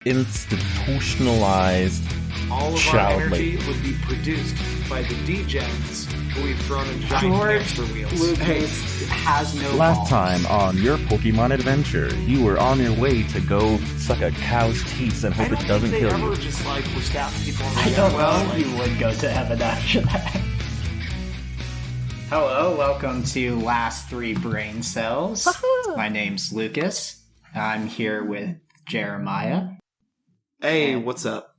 institutionalized All of child our energy labor. would be produced by the degens who we've thrown in giant George hamster wheels. Lucas has no Last balls. time on your Pokemon adventure, you were on your way to go suck a cow's teeth and I hope don't it doesn't think they kill ever you. just like were stabbing people in the I head. don't Well, know like, if you would go to heaven after that. Hello, welcome to Last Three Brain Cells. My name's Lucas. I'm here with Jeremiah. Hey, what's up?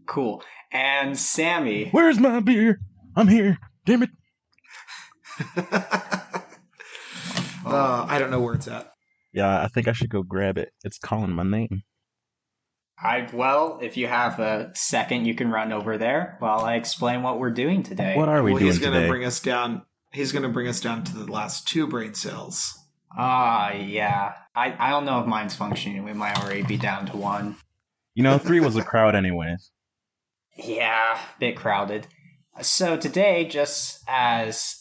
Cool. And Sammy. Where's my beer? I'm here. Damn it. I don't know where it's at. Yeah, I think I should go grab it. It's calling my name. Well, if you have a second, you can run over there while I explain what we're doing today. What are we doing He's going to today? bring us down. He's going to bring us down to the last two brain cells. Yeah. I don't know if mine's functioning. We might already be down to one. You know, 3 was a crowd anyways. Yeah, bit crowded. So today, just as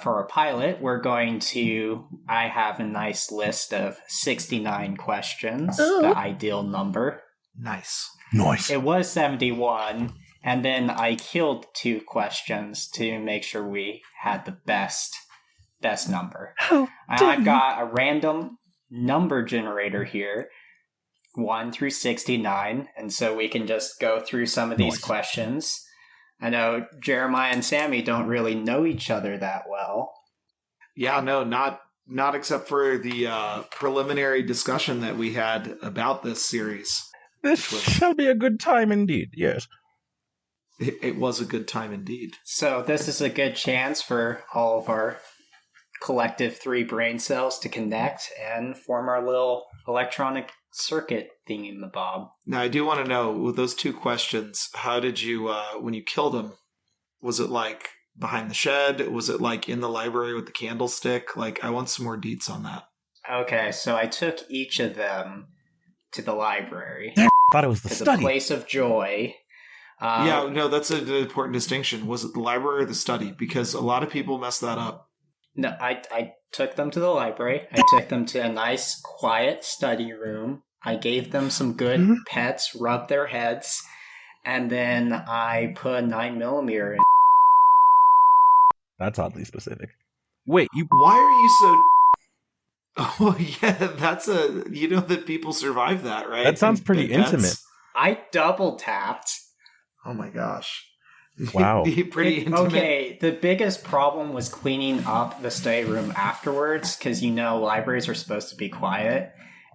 for a pilot, I have a nice list of 69 questions, the ideal number. Nice. Nice. It was 71, and then I killed 2 questions to make sure we had the best number. How And dare I've got a random number generator here, 1 through 69, and so we can just go through some of these Nice. questions. I know Jeremiah and Sammy don't really know each other that well. Yeah, no, not except for the preliminary discussion that we had about this series. This shall be a good time indeed, yes. It was a good time indeed. So this is a good chance for all of our collective 3 brain cells to connect and form our little electronic circuit thingamabob. Now, I do want to know, with those 2 questions, how did you, when you killed him, was it like behind the shed? Was it like in the library with the candlestick? Like, I want some more deets on that. Okay, so I took each of them to the library. Thought it was the To the study. place of joy. Yeah, no, that's an important distinction. Was it the library or the study? Because a lot of people mess that up. No, I took them to the library. I took them to a nice, quiet study room. I gave them some good pets, rubbed their heads, and then I put a 9mm in. That's oddly specific. Wait, you... Why are you so... Oh, yeah, that's a... You know that people survive that, right? That sounds pretty That's- intimate. I double tapped. Oh my gosh. Wow. Pretty intimate. Okay, the biggest problem was cleaning up the study room afterwards, because libraries are supposed to be quiet,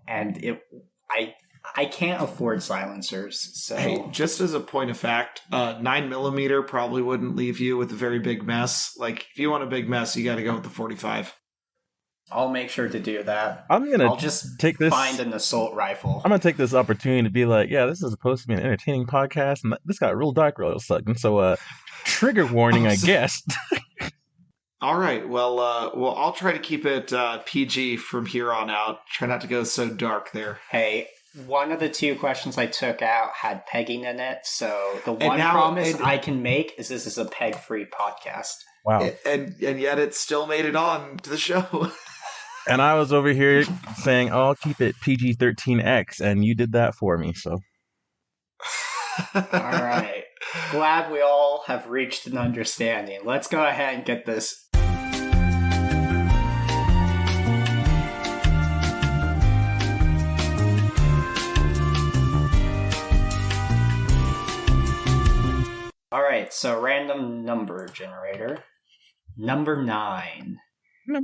and I can't afford silencers, so... Hey, just as a point of fact, 9mm probably wouldn't leave you with a very big mess. Like, if you want a big mess, you gotta go with the 45. I'll make sure to do that. I'm gonna I'll just take this... find an assault rifle. I'm gonna take this opportunity to be like, yeah, this is supposed to be an entertaining podcast, and this got real dark real sudden. So, trigger warning, I guess. All right, well, I'll try to keep it PG from here on out. Try not to go so dark there. Hey, one of the 2 questions I took out had pegging in it, so the one now- promise and- I can make is this is a peg-free podcast. Wow. And yet it still made it on to the show. And I was over here saying, oh, I'll keep it PG-13X, and you did that for me, so. All right. Glad we all have reached an understanding. Let's go ahead and get this. All right, so random number generator. Number 9.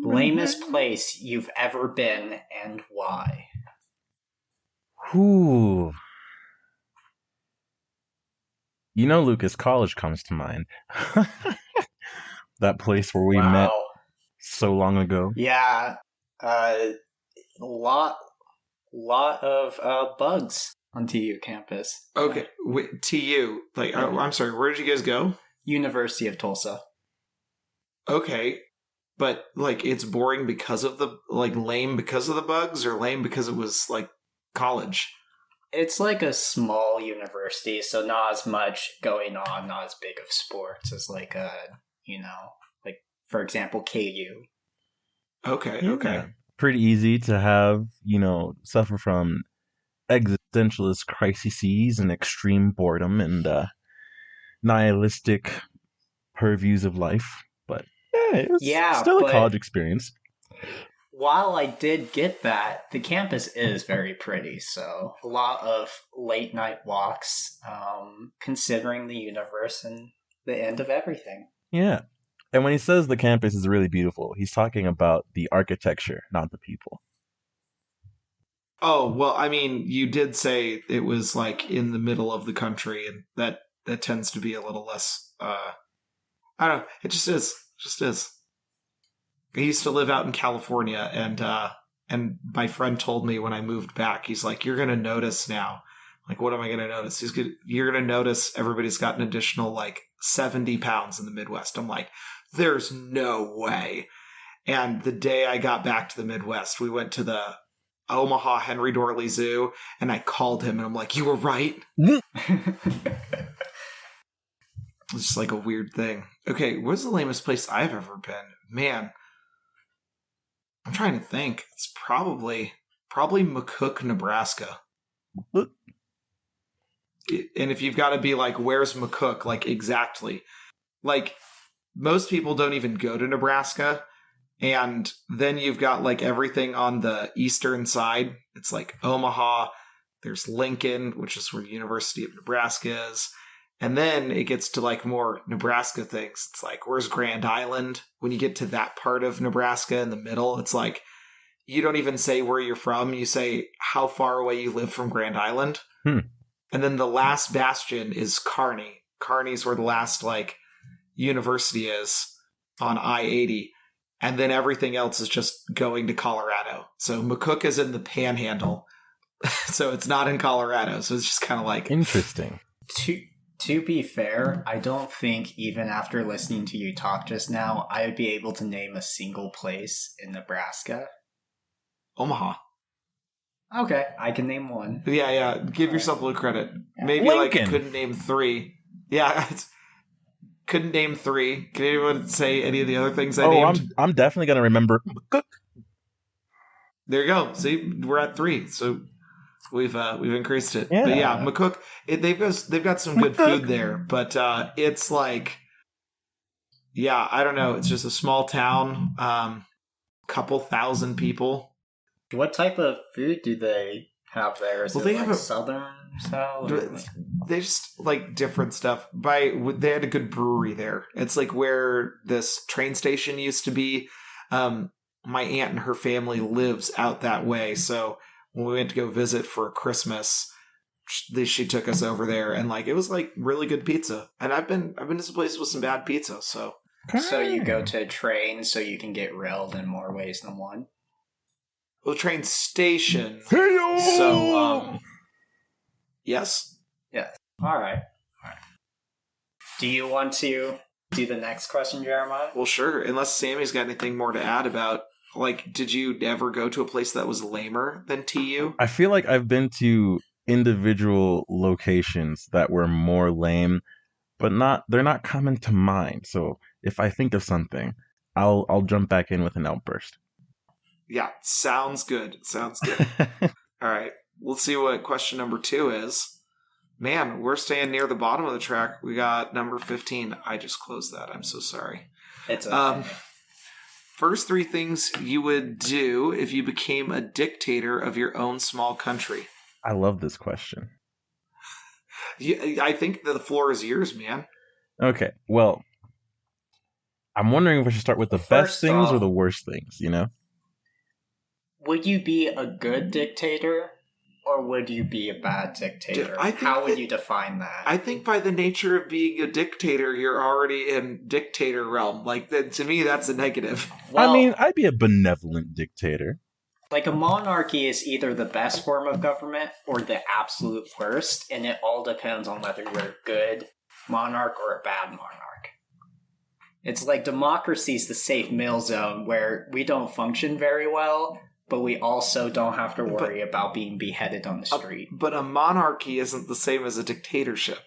Lamest place you've ever been and why? Ooh. Lucas, college comes to mind. That place where we met so long ago. Yeah, a lot of bugs on TU campus. Okay, wait, TU. Like, I'm sorry, where did you guys go? University of Tulsa. Okay, but, like, it's boring because of the, like, lame because of the bugs, or lame because it was, like, college? It's like a small university, so not as much going on, not as big of sports as like like for example, KU. Okay. Yeah. Pretty easy to have, suffer from existentialist crises and extreme boredom and nihilistic purviews of life. But yeah, it was still a college experience. While I did get that, the campus is very pretty, so a lot of late night walks, considering the universe and the end of everything. Yeah. And when he says the campus is really beautiful, he's talking about the architecture, not the people. Oh, well, I mean, you did say it was like in the middle of the country, and that tends to be a little less, I don't know, it just is. Just is. I used to live out in California, and my friend told me when I moved back, he's like, "You're gonna notice now." Like, what am I gonna notice? You're gonna notice everybody's got an additional like 70 pounds in the Midwest. I'm like, there's no way. And the day I got back to the Midwest, we went to the Omaha Henry Dorley Zoo, and I called him, and I'm like, "You were right." It's just like a weird thing. Okay, where's the lamest place I've ever been? Man. I'm trying to think. It's probably McCook, Nebraska. What? And if you've got to be like, where's McCook? Like, exactly. Like, most people don't even go to Nebraska. And then you've got like everything on the eastern side. It's like Omaha. There's Lincoln, which is where the University of Nebraska is. And then it gets to like more Nebraska things. It's like, where's Grand Island? When you get to that part of Nebraska in the middle, it's like, you don't even say where you're from. You say how far away you live from Grand Island. And then the last bastion is Kearney. Kearney's where the last like university is on I-80. And then everything else is just going to Colorado. So McCook is in the Panhandle. So it's not in Colorado. So it's just kind of like... Interesting. To be fair, I don't think even after listening to you talk just now, I would be able to name a single place in Nebraska. Omaha. Okay, I can name one. Yeah. Give yourself a little credit. Yeah. Maybe Lincoln. like couldn't name 3. Yeah, couldn't name 3. Can anyone say any of the other things I named? I'm definitely gonna remember. There you go. See, we're at 3. So we've increased it. Yeah. But yeah, McCook. They've got some good food there, but it's like, yeah, I don't know. It's just a small town, couple thousand people. What type of food do they have there? Is Well, it they like have southern style? They just like different stuff. They had a good brewery there. It's like where this train station used to be. My aunt and her family lives out that way, so when we went to go visit for Christmas, she took us over there, and like it was like really good pizza. And I've been to some places with some bad pizza, so. So you go to a train so you can get railed in more ways than one. Well, train station. Hey-o! So, yes. Yes. All right. Do you want to do the next question, Jeremiah? Well, sure. Unless Sammy's got anything more to add about, like, did you ever go to a place that was lamer than TU? I feel like I've been to individual locations that were more lame, but they're not coming to mind. So if I think of something, I'll jump back in with an outburst. Yeah, sounds good. Sounds good. All right. Let's see what question number 2 is. Man, we're staying near the bottom of the track. We got number 15. I just closed that. I'm so sorry. It's okay. First 3 things you would do if you became a dictator of your own small country. I love this question. I think that the floor is yours, man. Okay, well, I'm wondering if we should start with the best things or the worst things, you know? Would you be a good dictator, or would you be a bad dictator? How would you define that? I think by the nature of being a dictator, you're already in dictator realm. Like, to me, that's a negative. Well, I mean, I'd be a benevolent dictator. Like, a monarchy is either the best form of government or the absolute worst, and it all depends on whether you're a good monarch or a bad monarch. It's like democracy's the safe middle zone where we don't function very well, but we also don't have to worry about being beheaded on the street. But a monarchy isn't the same as a dictatorship.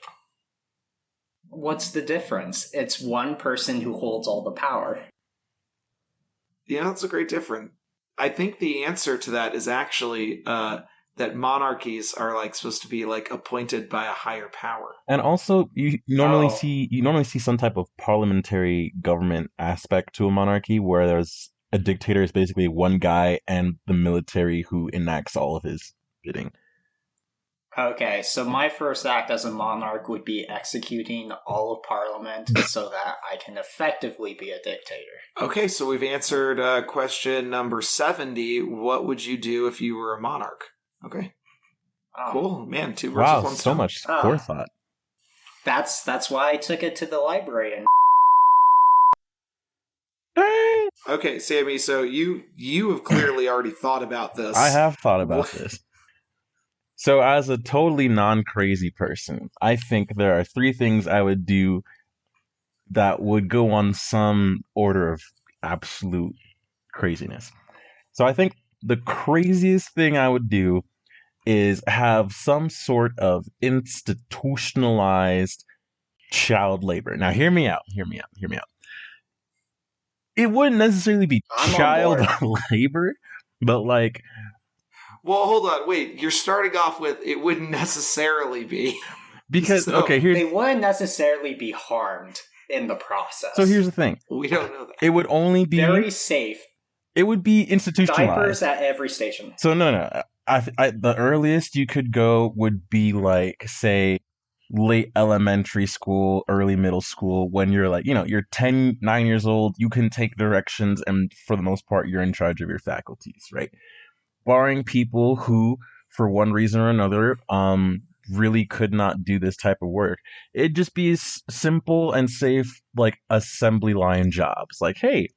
What's the difference? It's one person who holds all the power. Yeah, that's a great difference. I think the answer to that is actually that monarchies are like supposed to be like appointed by a higher power. And also, you normally see some type of parliamentary government aspect to a monarchy, where there's a dictator is basically one guy and the military who enacts all of his bidding. Okay, so my first act as a monarch would be executing all of Parliament so that I can effectively be a dictator. Okay, so we've answered question number 70. What would you do if you were a monarch? Okay. Cool. Man, 2 versus 1 Wow, so stone. much forethought. That's why I took it to the library. And Okay, Sammy, so you have clearly already thought about this. I have thought about this. So as a totally non-crazy person, I think there are 3 things I would do that would go on some order of absolute craziness. So I think the craziest thing I would do is have some sort of institutionalized child labor. Now, hear me out. It wouldn't necessarily be child labor, but like... Well, hold on. Wait, you're starting off with it wouldn't necessarily be. Because, okay, here's... They wouldn't necessarily be harmed in the process. So here's the thing. We don't know that. It would only be... very safe. It would be institutionalized. Diapers at every station. So no. The earliest you could go would be like, say, late elementary school, early middle school, when you're like, you're 9 years old, you can take directions, and for the most part, you're in charge of your faculties, right? Barring people who, for one reason or another, really could not do this type of work. It'd just be simple and safe, like assembly line jobs. Like, hey,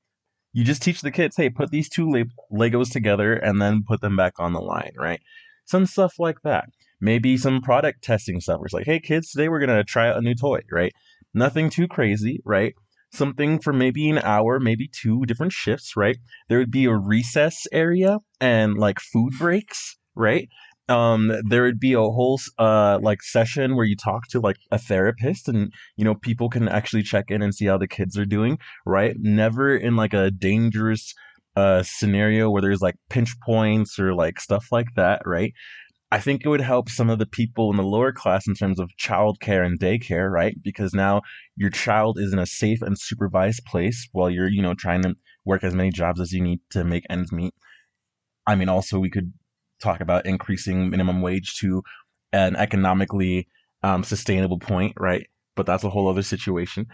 you just teach the kids, hey, put these 2 Legos together and then put them back on the line, right? Some stuff like that. Maybe some product testing stuff. Where it's like, hey, kids, today we're going to try out a new toy, right? Nothing too crazy, right? Something for maybe an hour, maybe 2 different shifts, right? There would be a recess area and like food breaks, right? There would be a whole like session where you talk to like a therapist, and people can actually check in and see how the kids are doing, right? Never in like a dangerous scenario where there's like pinch points or like stuff like that, right? I think it would help some of the people in the lower class in terms of childcare and daycare, right? Because now your child is in a safe and supervised place while you're, trying to work as many jobs as you need to make ends meet. I mean, also we could talk about increasing minimum wage to an economically sustainable point, right? But that's a whole other situation.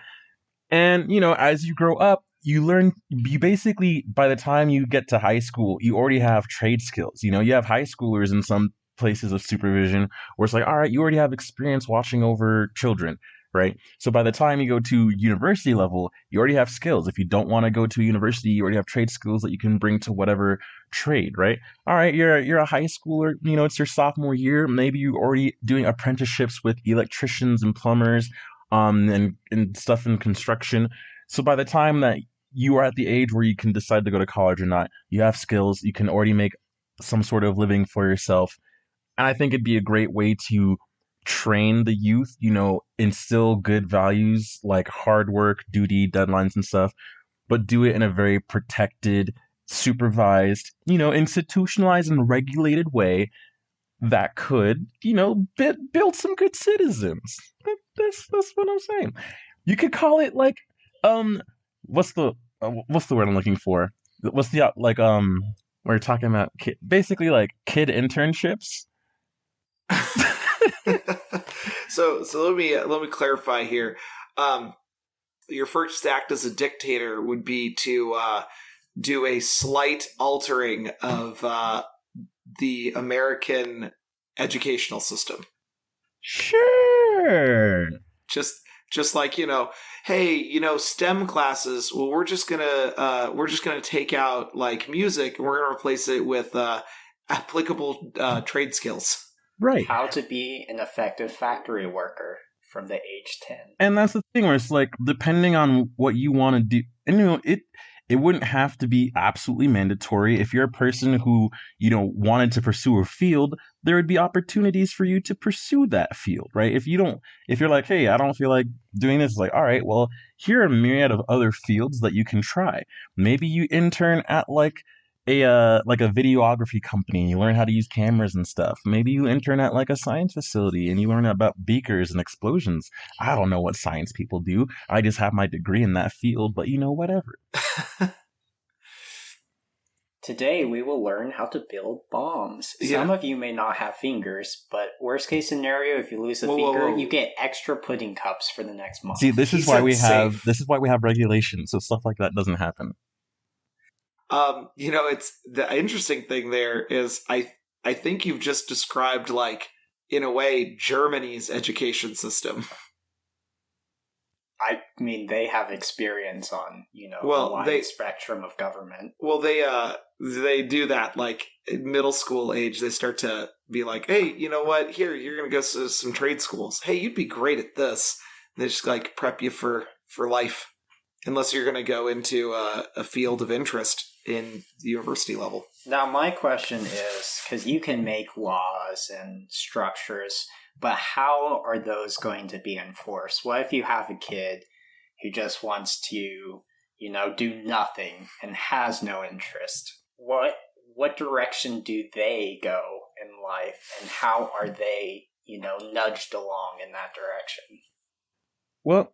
And, as you grow up, you basically, by the time you get to high school, you already have trade skills. You have high schoolers in some places of supervision where it's like, all right, you already have experience watching over children, right? So by the time you go to university level, you already have skills. If you don't want to go to university, you already have trade skills that you can bring to whatever trade, right? All right, you're a high schooler, it's your sophomore year. Maybe you're already doing apprenticeships with electricians and plumbers, and stuff in construction. So by the time that you are at the age where you can decide to go to college or not, you have skills, you can already make some sort of living for yourself. And I think it'd be a great way to train the youth, instill good values like hard work, duty, deadlines and stuff, but do it in a very protected, supervised, institutionalized and regulated way that could, build some good citizens. That's what I'm saying. You could call it like, what's the word I'm looking for? What's the we're talking about basically like kid internships. So let me clarify here. Your first act as a dictator would be to do a slight altering of the American educational system. Sure. Just like, hey, STEM classes, well, we're just gonna take out like music and we're gonna replace it with applicable trade skills. Right. How to be an effective factory worker from the age 10. And that's the thing where it's like, depending on what you want to do, and it wouldn't have to be absolutely mandatory. If you're a person who, wanted to pursue a field, there would be opportunities for you to pursue that field, right? If you're like, hey, I don't feel like doing this, it's like, all right, well, here are a myriad of other fields that you can try. Maybe you intern at like like a videography company and you learn how to use cameras and stuff. Maybe you intern at like a science facility and you learn about beakers and explosions. I don't know what science people do. I just have my degree in that field, but whatever. Today we will learn how to build bombs. Yeah. Some of you may not have fingers, but worst case scenario, if you lose a finger, you get extra pudding cups for the next month. See, this is why we have regulations, so stuff like that doesn't happen. It's the interesting thing there is I think you've just described, like, in a way, Germany's education system. I mean, they have experience on, a wide spectrum of government. Well, they do that, like, in middle school age, they start to be like, hey, you know what, here, you're going to go to some trade schools. Hey, you'd be great at this. And they just, like, prep you for life, unless you're going to go into a field of interest in the university level. Now, my question is, because you can make laws and structures, but how are those going to be enforced? What if you have a kid who just wants to, do nothing and has no interest? What direction do they go in life, and how are they, nudged along in that direction? Well,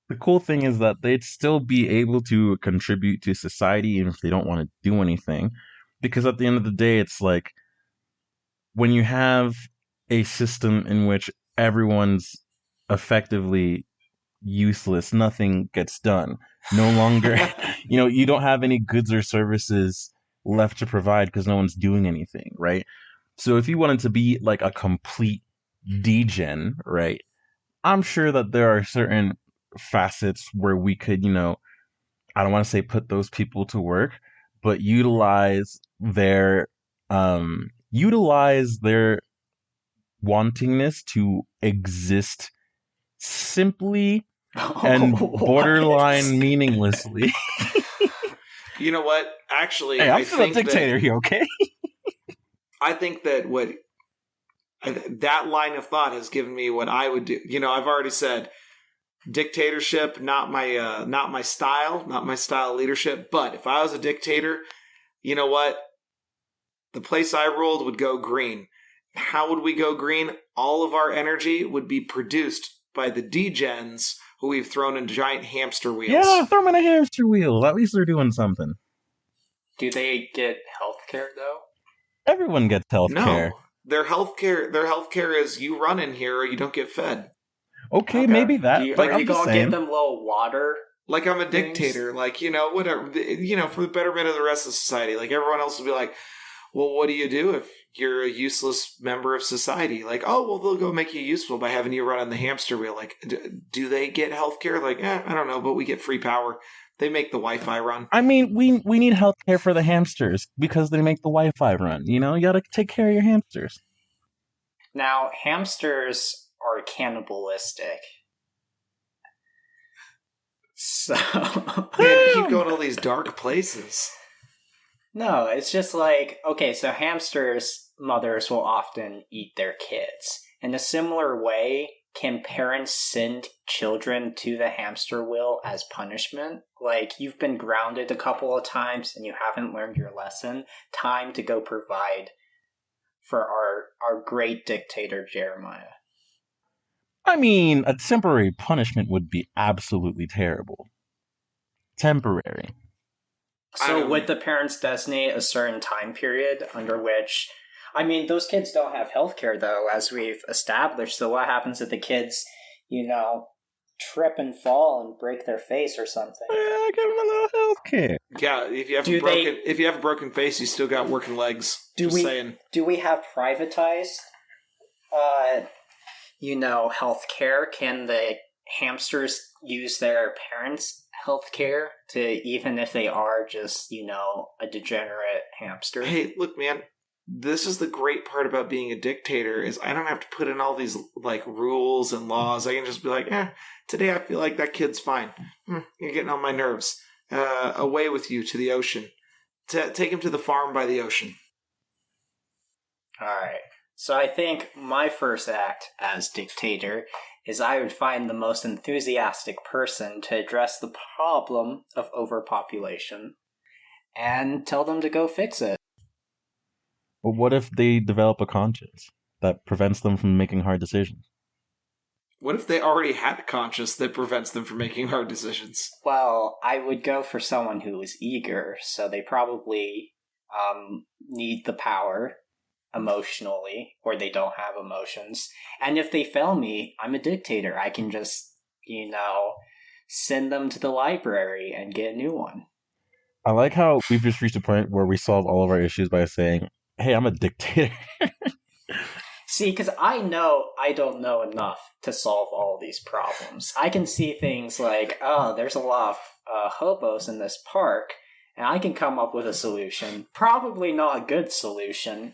the cool thing is that they'd still be able to contribute to society even if they don't want to do anything. Because at the end of the day, it's like when you have a system in which everyone's effectively useless, nothing gets done. No longer, you don't have any goods or services left to provide because no one's doing anything, right? So if you wanted to be like a complete degen, right, I'm sure that there are certain facets where we could, I don't want to say put those people to work, but utilize their wantingness to exist simply and borderline meaninglessly. You know what? Actually, hey, I'm still a dictator here, okay? I think that that line of thought has given me what I would do. I've already said dictatorship, not my style of leadership. But if I was a dictator, you know what? The place I ruled would go green. How would we go green? All of our energy would be produced by the degens who we've thrown in giant hamster wheels. Yeah, throw them in a hamster wheel. At least they're doing something. Do they get healthcare though? Everyone gets healthcare. No, their healthcare is you run in here or you don't get fed. Okay, maybe that. Are you gonna give them a little water? Like I'm a dictator, like, whatever, for the betterment of the rest of society. Like everyone else will be like, well, what do you do if you're a useless member of society? Like, oh, well, they'll go make you useful by having you run on the hamster wheel. Like, do they get healthcare? Like, I don't know, but we get free power. They make the Wi-Fi run. I mean, we need healthcare for the hamsters because they make the Wi-Fi run. You gotta take care of your hamsters. Now, hamsters are cannibalistic. So man, keep going all these dark places. No, it's just like, okay, so hamsters' mothers will often eat their kids. In a similar way, can parents send children to the hamster wheel as punishment? Like, you've been grounded a couple of times and you haven't learned your lesson. Time to go provide for our great dictator, Jeremiah. I mean, a temporary punishment would be absolutely terrible. Temporary. So would the parents designate a certain time period under which... I mean, those kids don't have healthcare, though, as we've established. So what happens if the kids, trip and fall and break their face or something? Yeah, give them a little healthcare. Yeah, if you have a broken face, you still got working legs. Do we have privatized, healthcare? Can the hamsters use their parents' healthcare to, even if they are just, a degenerate hamster? Hey, look, man. This is the great part about being a dictator is I don't have to put in all these like rules and laws. I can just be like, today I feel like that kid's fine. You're getting on my nerves. Away with you to the ocean. Take him to the farm by the ocean. All right. So I think my first act as dictator is I would find the most enthusiastic person to address the problem of overpopulation. and tell them to go fix it. But what if they develop a conscience that prevents them from making hard decisions? What if they already had a conscience that prevents them from making hard decisions? Well, I would go for someone who is eager, so they probably need the power emotionally, or they don't have emotions. And if they fail me, I'm a dictator. I can just, send them to the library and get a new one. I like how we've just reached a point where we solve all of our issues by saying, hey, I'm a dictator. See, because I know I don't know enough to solve all these problems. I can see things like, oh, there's a lot of hobos in this park, and I can come up with a solution. Probably not a good solution.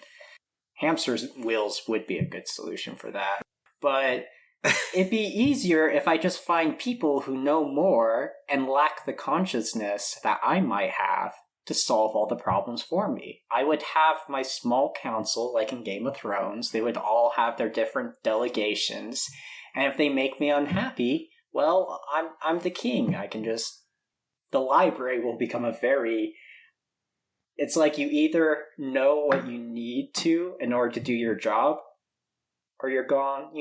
Hamster's wheels would be a good solution for that. But it'd be easier if I just find people who know more and lack the consciousness that I might have to solve all the problems for me. I would have my small council, like in Game of Thrones. They would all have their different delegations. And if they make me unhappy, well, I'm the king. I can just... The library will become a very... It's like you either know what you need to in order to do your job, or you're gone,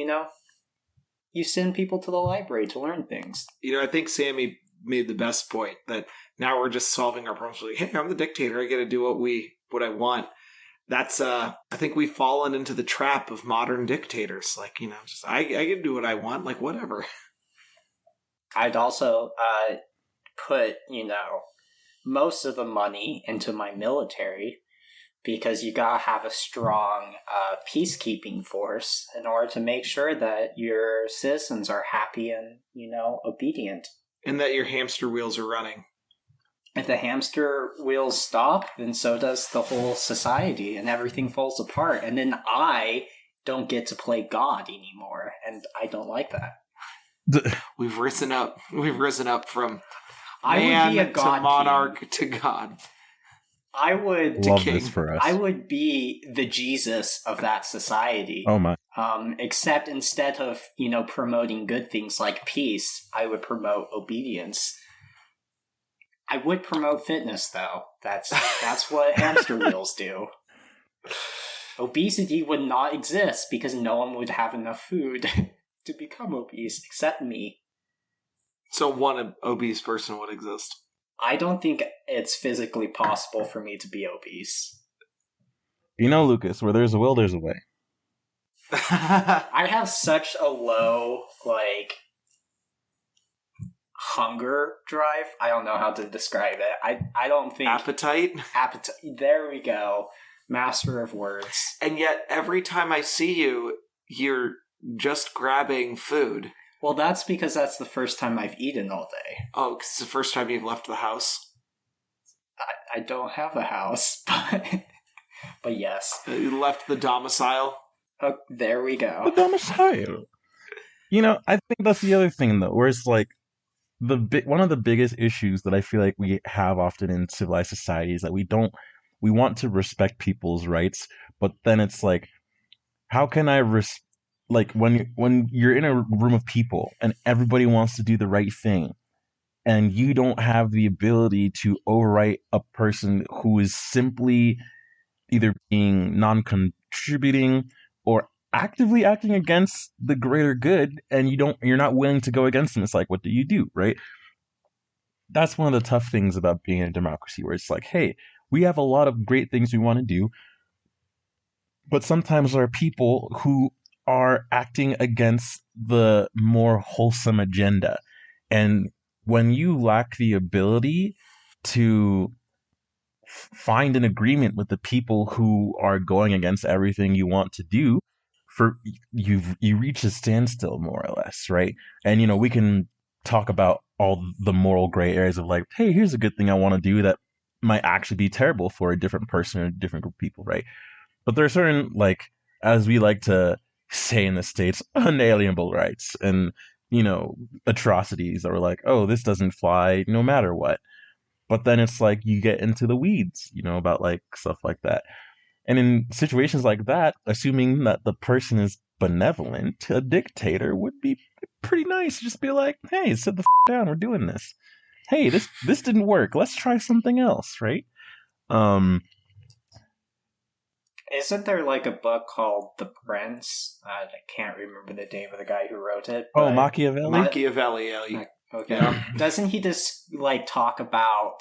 You send people to the library to learn things. I think Sammy made the best point that now we're just solving our problems. Like, hey, I'm the dictator. I get to do what I want. That's I think we've fallen into the trap of modern dictators. Like, just I can do what I want. Like, whatever. I'd also put most of the money into my military, because you gotta have a strong peacekeeping force in order to make sure that your citizens are happy and obedient. And that your hamster wheels are running. If the hamster wheels stop, then so does the whole society, and everything falls apart. And then I don't get to play God anymore, and I don't like that. We've risen up. We've risen up from man to monarch to God. I would love this for us. I would be the Jesus of that society. Oh my! Except instead of promoting good things like peace, I would promote obedience. I would promote fitness, though. That's what hamster wheels do. Obesity would not exist because no one would have enough food to become obese, except me. So one obese person would exist. I don't think it's physically possible for me to be obese. Lucas, where there's a will, there's a way. I have such a low, hunger drive. I don't know how to describe it. I don't think... Appetite? Appetite. There we go. Master of words. And yet, every time I see you, you're just grabbing food. Well, that's because that's the first time I've eaten all day. Oh, because it's the first time you've left the house? I don't have a house, but yes. You left the domicile? Oh, there we go. The domicile. I think that's the other thing, though, where it's like, one of the biggest issues that I feel like we have often in civilized society is that we want to respect people's rights, but then it's like, how can I when you're in a room of people and everybody wants to do the right thing, and you don't have the ability to overwrite a person who is simply either being non-contributing or actively acting against the greater good, and you're not willing to go against them. It's like, what do you do, right? That's one of the tough things about being in a democracy, where it's like, hey, we have a lot of great things we want to do, but sometimes there are people who are acting against the more wholesome agenda. And when you lack the ability to find an agreement with the people who are going against everything you want to do, you reach a standstill, more or less, right? And we can talk about all the moral gray areas of like, hey, here's a good thing I want to do that might actually be terrible for a different person or a different group of people, right? But there are certain, as we like to say in the States, unalienable rights and atrocities that were like, oh, this doesn't fly no matter what. But then it's like you get into the weeds, about stuff like that. And in situations like that, assuming that the person is benevolent, a dictator would be pretty nice. Just be like, hey, sit the down, we're doing this. Hey, this didn't work. Let's try something else, right? Um, Isn't there like a book called The Prince? I can't remember the name of the guy who wrote it. oh, But Machiavelli? Machiavelli. Yeah. okay. Yeah. Doesn't he just like talk about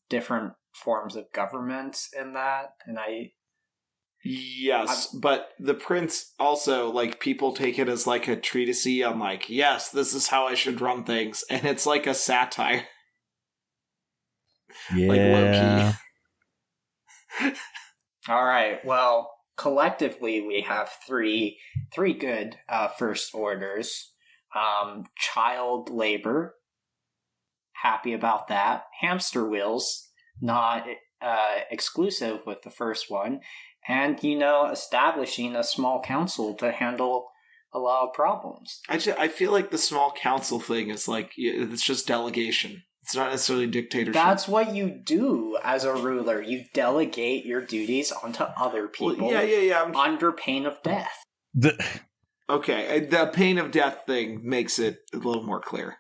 different forms of government in that? And Yes, but the Prince also, like, people take it as like a treatise on like, yes, this is how I should run things, and it's like a satire. Yeah. Like low key. all right. Well, collectively we have three good first orders. Child labor. Happy about that. Hamster wheels. Not exclusive with the first one. And, establishing a small council to handle a lot of problems. I feel like the small council thing is like, it's just delegation. It's not necessarily dictatorship. That's what you do as a ruler. You delegate your duties onto other people. Well, yeah. Under pain of death. Okay, the pain of death thing makes it a little more clear.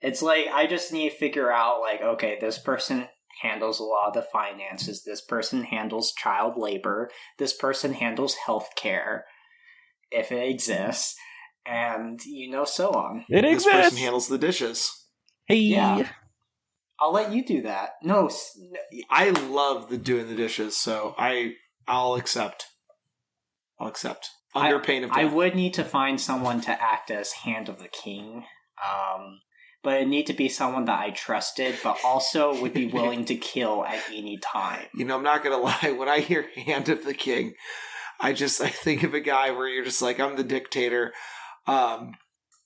It's like, I just need to figure out, like, okay, this person handles a lot of the finances. This person handles child labor. This person handles healthcare, if it exists. And, so on. It This exists! person handles the dishes. Hey! Yeah. I'll let you do that. No. I love doing the dishes, so I'll accept. Under pain of death. I would need to find someone to act as Hand of the King. But it need to be someone that I trusted, but also would be willing to kill at any time. I'm not going to lie. When I hear Hand of the King, I think of a guy where you're just like, I'm the dictator.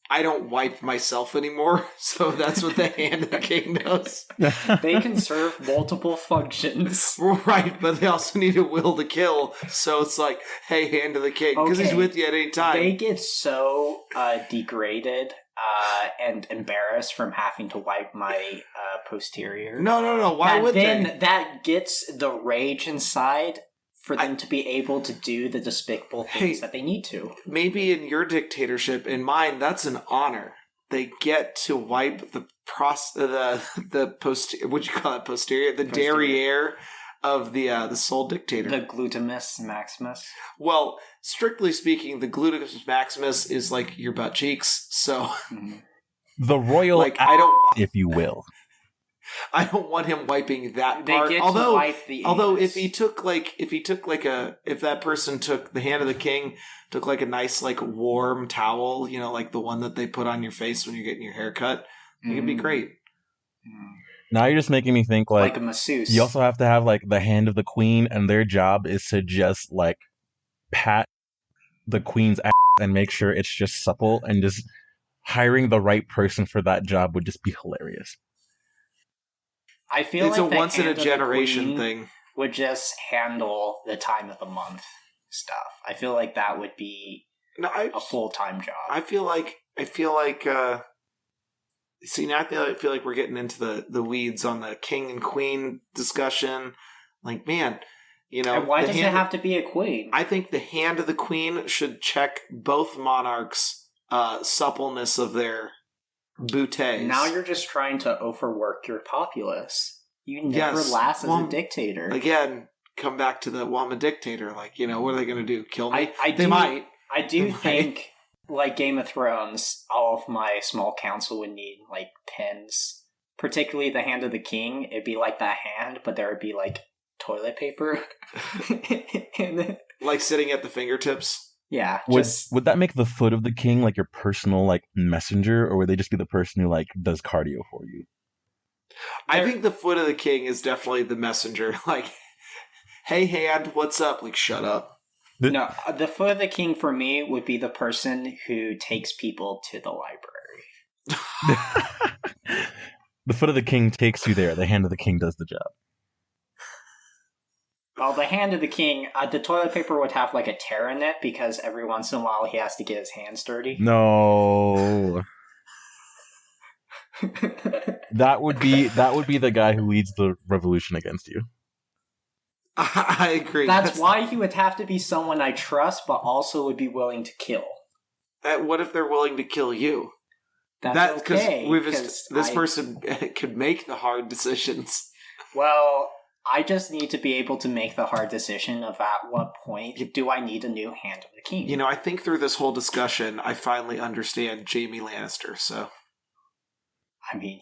I don't wipe myself anymore, so that's what the Hand of the King does. They can serve multiple functions. Right, but they also need a will to kill, so it's like, hey, Hand of the King, because he's with you at any time. They get so degraded and embarrassed from having to wipe my posterior. No, why would then they? That gets the rage inside for them to be able to do the despicable things that they need to. Maybe in your dictatorship, in mine, that's an honor. They get to wipe the posterior, the derriere of the sole dictator. The glutamus maximus. Well, strictly speaking, the glutamus maximus is like your butt cheeks, so the royal, like, I don't, if you will. I don't want him wiping that They part. get to wipe the anus. if that person took the Hand of the King, took like a nice like warm towel, like the one that they put on your face when you're getting your hair cut, it'd be great. Now you're just making me think like a masseuse. You also have to have like the Hand of the Queen, and their job is to just like pat the Queen's ass and make sure it's just supple, and just hiring the right person for that job would just be hilarious. I feel it's like a once in a generation thing. Would just handle the time of the month stuff. I feel like that would be a full-time job. I feel like see, now I feel like we're getting into the weeds on the king and queen discussion. Like, man, and why does it have to be a queen? I think the Hand of the Queen should check both monarchs' suppleness of their bouteilles. Now you're just trying to overwork your populace. You never last as a dictator. Again, come back to I'm a dictator. Like, what are they going to do? Kill me? They might. I do think, like Game of Thrones, all of my small council would need, like, pins. Particularly the Hand of the King. It'd be like that hand, but there would be, like, toilet paper. Like sitting at the fingertips? Yeah. Would that make the foot of the king like your personal like messenger, or would they just be the person who like does cardio for you? I think the foot of the king is definitely the messenger. Like, hey, Hand, what's up? Like, shut up. No, the foot of the king for me would be the person who takes people to the library. The foot of the king takes you there. The Hand of the King does the job. Well, the Hand of the King, the toilet paper would have like a tear in it because every once in a while he has to get his hands dirty. No. That would be the guy who leads the revolution against you. I agree. That's why he would have to be someone I trust, but also would be willing to kill. What if they're willing to kill you? That's okay. This person could make the hard decisions. Well, I just need to be able to make the hard decision of at what point do I need a new Hand of the King. You know, I think through this whole discussion, I finally understand Jaime Lannister, so... I mean,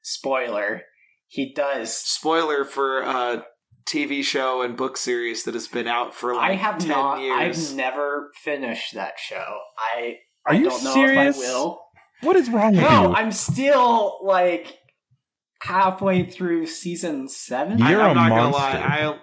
spoiler, he does... Spoiler for a TV show and book series that has been out for like 10 years. I've never finished that show. I Are you don't know serious? if I will. What is wrong with you? No, I'm still, like, halfway through season 7. You're I'm a not monster. gonna lie,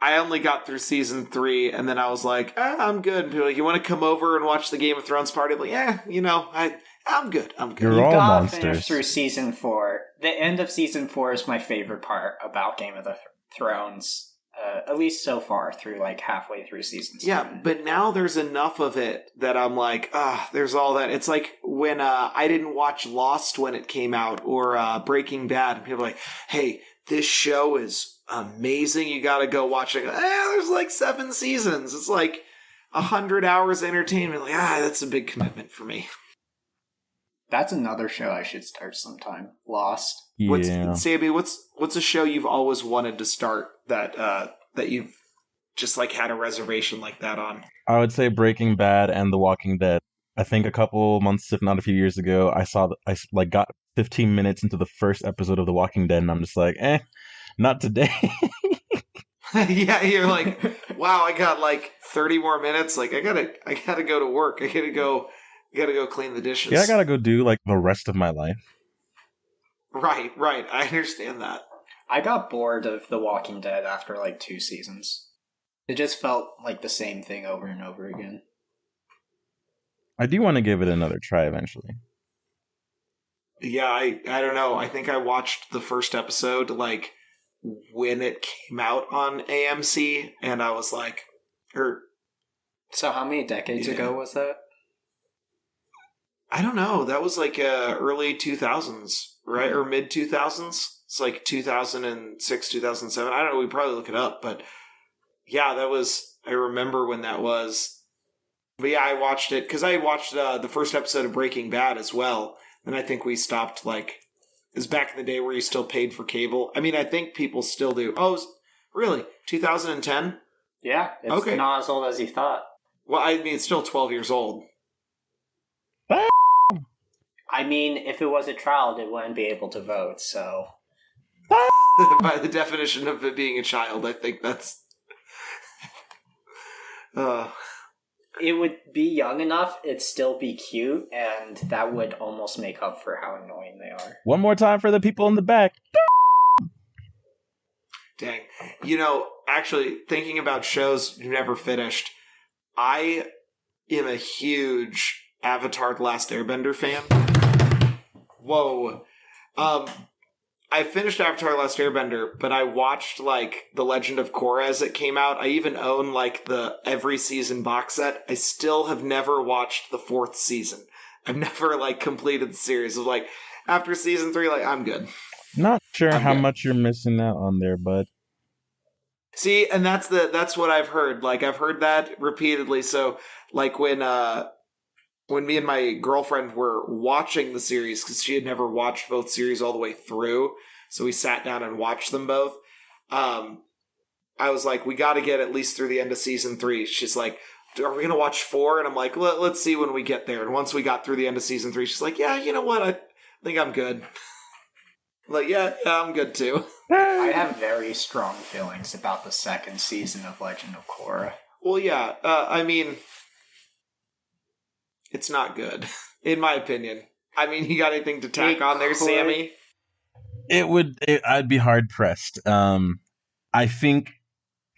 I only got through season 3, and then I was like, I'm good. And people were like, you want to come over and watch the Game of Thrones party? I'm like, I'm good. You're all gotta monsters. finish through season 4. The end of season 4 is my favorite part about Game of the Thrones. At least so far, through like halfway through season 7. Yeah, but now there's enough of it that I'm like, there's all that. It's like when I didn't watch Lost when it came out, or Breaking Bad, and people are like, hey, this show is amazing, you gotta go watch it. There's like 7 seasons. It's like 100 hours of entertainment. Like, that's a big commitment for me. That's another show I should start sometime. Lost. Yeah. Sammy, what's a show you've always wanted to start that you've just like had a reservation like that on? I would say Breaking Bad and The Walking Dead. I think a couple months, if not a few years ago, I got 15 minutes into the first episode of The Walking Dead, and I'm just like, not today. Yeah, you're like, wow, I got like 30 more minutes. Like, I gotta go to work. I gotta go clean the dishes. Yeah, I gotta go do like the rest of my life. Right. I understand that. I got bored of The Walking Dead after like 2 seasons. It just felt like the same thing over and over again. I do want to give it another try eventually. Yeah, I don't know. I think I watched the first episode like when it came out on AMC, and I was like, So how many decades ago was that? I don't know. That was like early 2000s, right? Or mid 2000s. It's like 2006, 2007. I don't know. We probably look it up, but yeah, I remember when that was. But yeah, I watched it because I watched the first episode of Breaking Bad as well. And I think we stopped like, it was back in the day where you still paid for cable. I mean, I think people still do. Oh, really? 2010? Yeah, it's okay. Not as old as you thought. Well, I mean, it's still 12 years old. I mean, if it was a child, it wouldn't be able to vote, so... By the definition of it being a child, I think that's... It would be young enough, it'd still be cute, and that would almost make up for how annoying they are. One more time for the people in the back. Dang. You know, actually, thinking about shows you never finished, I am a huge Avatar The Last Airbender fan. Whoa. I finished Avatar The Last Airbender, but I watched, like, The Legend of Korra as it came out. I even own, like, the every season box set. I still have never watched the 4th season. I've never, like, completed the series. Of like, after season 3, like, I'm good. Not sure how much you're missing out on there, bud. See, and that's what I've heard. Like, I've heard that repeatedly. So, like, when me and my girlfriend were watching the series, because she had never watched both series all the way through, so we sat down and watched them both. I was like, we got to get at least through the end of season 3. She's like, are we going to watch 4? And I'm like, let's see when we get there. And once we got through the end of season 3, she's like, yeah, you know what? I think I'm good. I'm like, yeah, I'm good too. I have very strong feelings about the 2nd season of Legend of Korra. Well, yeah, I mean... It's not good, in my opinion. I mean, you got anything to tack on there, Sammy? I'd be hard pressed. I think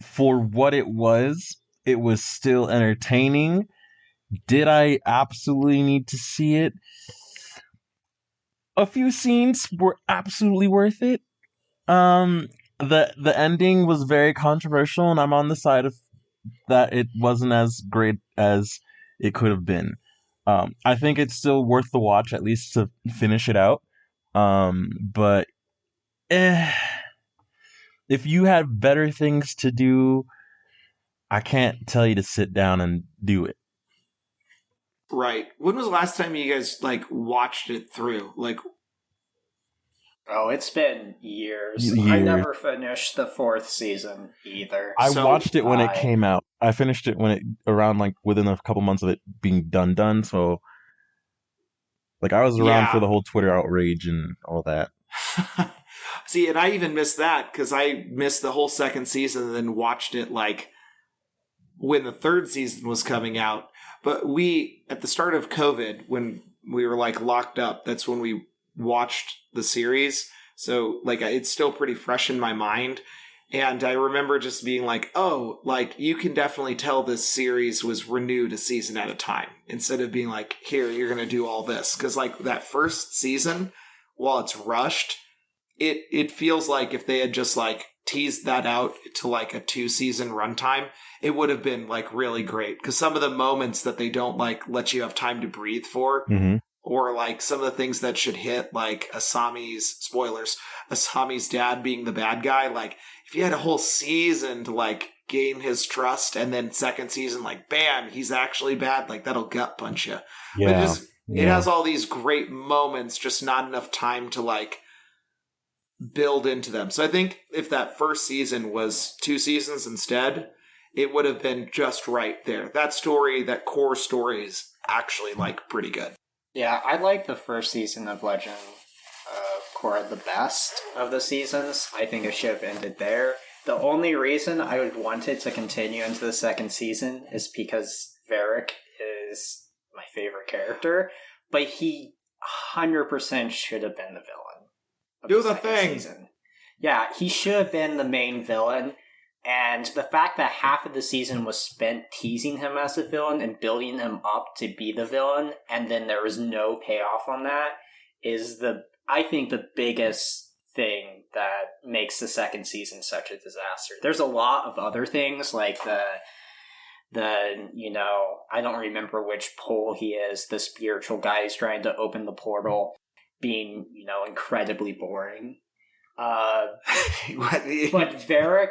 for what it was still entertaining. Did I absolutely need to see it? A few scenes were absolutely worth it. The ending was very controversial, and I'm on the side of that it wasn't as great as it could have been. I think it's still worth the watch, at least to finish it out. But if you had better things to do, I can't tell you to sit down and do it. Right. When was the last time you guys, like, watched it through? Like, Oh, it's been years. Years. I never finished the 4th season either. I So, watched it when it came out. I finished it when it around like within a couple months of it being done. So like I was around for the whole Twitter outrage and all that. See, and I even missed that because I missed the whole 2nd season and then watched it like when the 3rd season was coming out. But we, at the start of COVID, when we were like locked up, that's when we watched the series. So like it's still pretty fresh in my mind. And I remember just being like, oh, like you can definitely tell this series was renewed a season at a time instead of being like, here, you're going to do all this. Because like that first season, while it's rushed, it feels like if they had just like teased that out to like a 2-season runtime, it would have been like really great. Because some of the moments that they don't like let you have time to breathe for, or like some of the things that should hit, like Asami's dad being the bad guy. Like if you had a whole season to like gain his trust, and then 2nd season, like bam, he's actually bad. Like that'll gut punch you. Yeah, But it has all these great moments, just not enough time to like build into them. So I think if that first season was 2 seasons instead, it would have been just right there. That story, that core story is actually like pretty good. Yeah, I like the first season of Legend of Korra the best of the seasons. I think it should have ended there. The only reason I would want it to continue into the 2nd season is because Varric is my favorite character, but he 100% should have been the villain. Do the thing! Season. Yeah, he should have been the main villain, and the fact that half of the season was spent teasing him as a villain and building him up to be the villain, and then there was no payoff on that, is I think the biggest thing that makes the 2nd season such a disaster. There's a lot of other things, like the I don't remember which pole he is, the spiritual guy who's trying to open the portal, being, incredibly boring. But Varric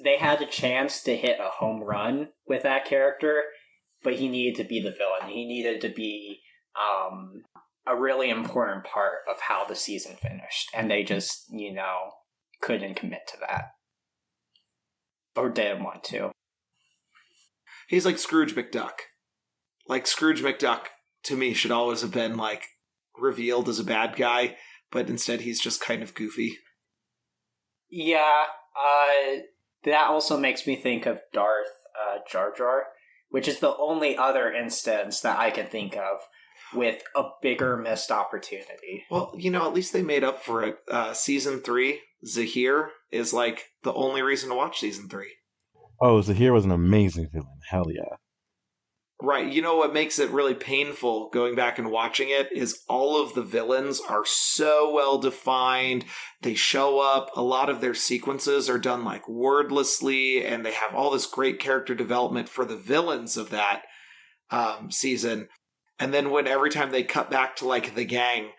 they had a chance to hit a home run with that character, but he needed to be the villain. He needed to be a really important part of how the season finished, and they just, couldn't commit to that. Or didn't want to. He's like Scrooge McDuck. Like Scrooge McDuck, to me, should always have been like revealed as a bad guy, but instead he's just kind of goofy. Yeah, that also makes me think of Darth Jar Jar, which is the only other instance that I can think of with a bigger missed opportunity. Well, at least they made up for it. Season 3, Zahir, is like the only reason to watch Season 3. Oh, Zahir was an amazing villain. Hell yeah. Right. You know what makes it really painful going back and watching it is all of the villains are so well defined. They show up. A lot of their sequences are done like wordlessly, and they have all this great character development for the villains of that season. And then every time they cut back to like the gang,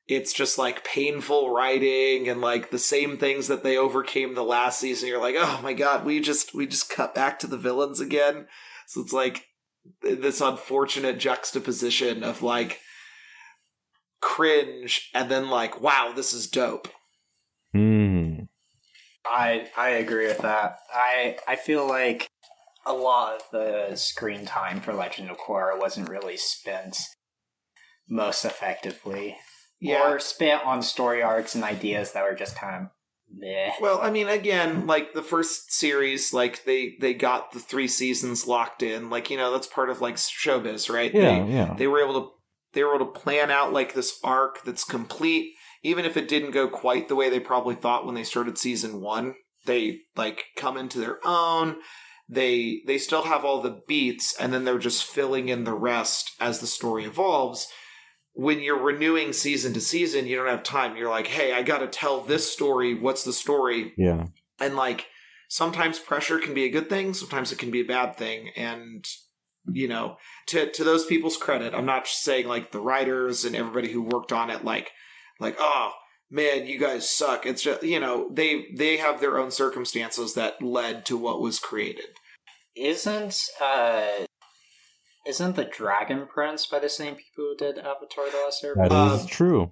it's just like painful writing and like the same things that they overcame the last season. You're like, oh my God, we just cut back to the villains again. So it's like this unfortunate juxtaposition of like cringe and then like, wow, this is dope. I agree with that. I feel like a lot of the screen time for Legend of Korra wasn't really spent most effectively. Yeah. Or spent on story arcs and ideas that were just kind of meh. Well, I mean, again, like the first series, like they got the 3 seasons locked in. Like, that's part of like showbiz, right? Yeah, They were able to plan out like this arc that's complete, even if it didn't go quite the way they probably thought when they started season 1. They like come into their own. They still have all the beats, and then they're just filling in the rest as the story evolves. When you're renewing season to season, you don't have time. You're like, hey, I got to tell this story. What's the story? Yeah. And like, sometimes pressure can be a good thing. Sometimes it can be a bad thing. And, to those people's credit, I'm not just saying like the writers and everybody who worked on it, like, oh man, you guys suck. It's just, they have their own circumstances that led to what was created. Isn't Isn't the Dragon Prince by the same people who did Avatar: The Last That Airbender? is true.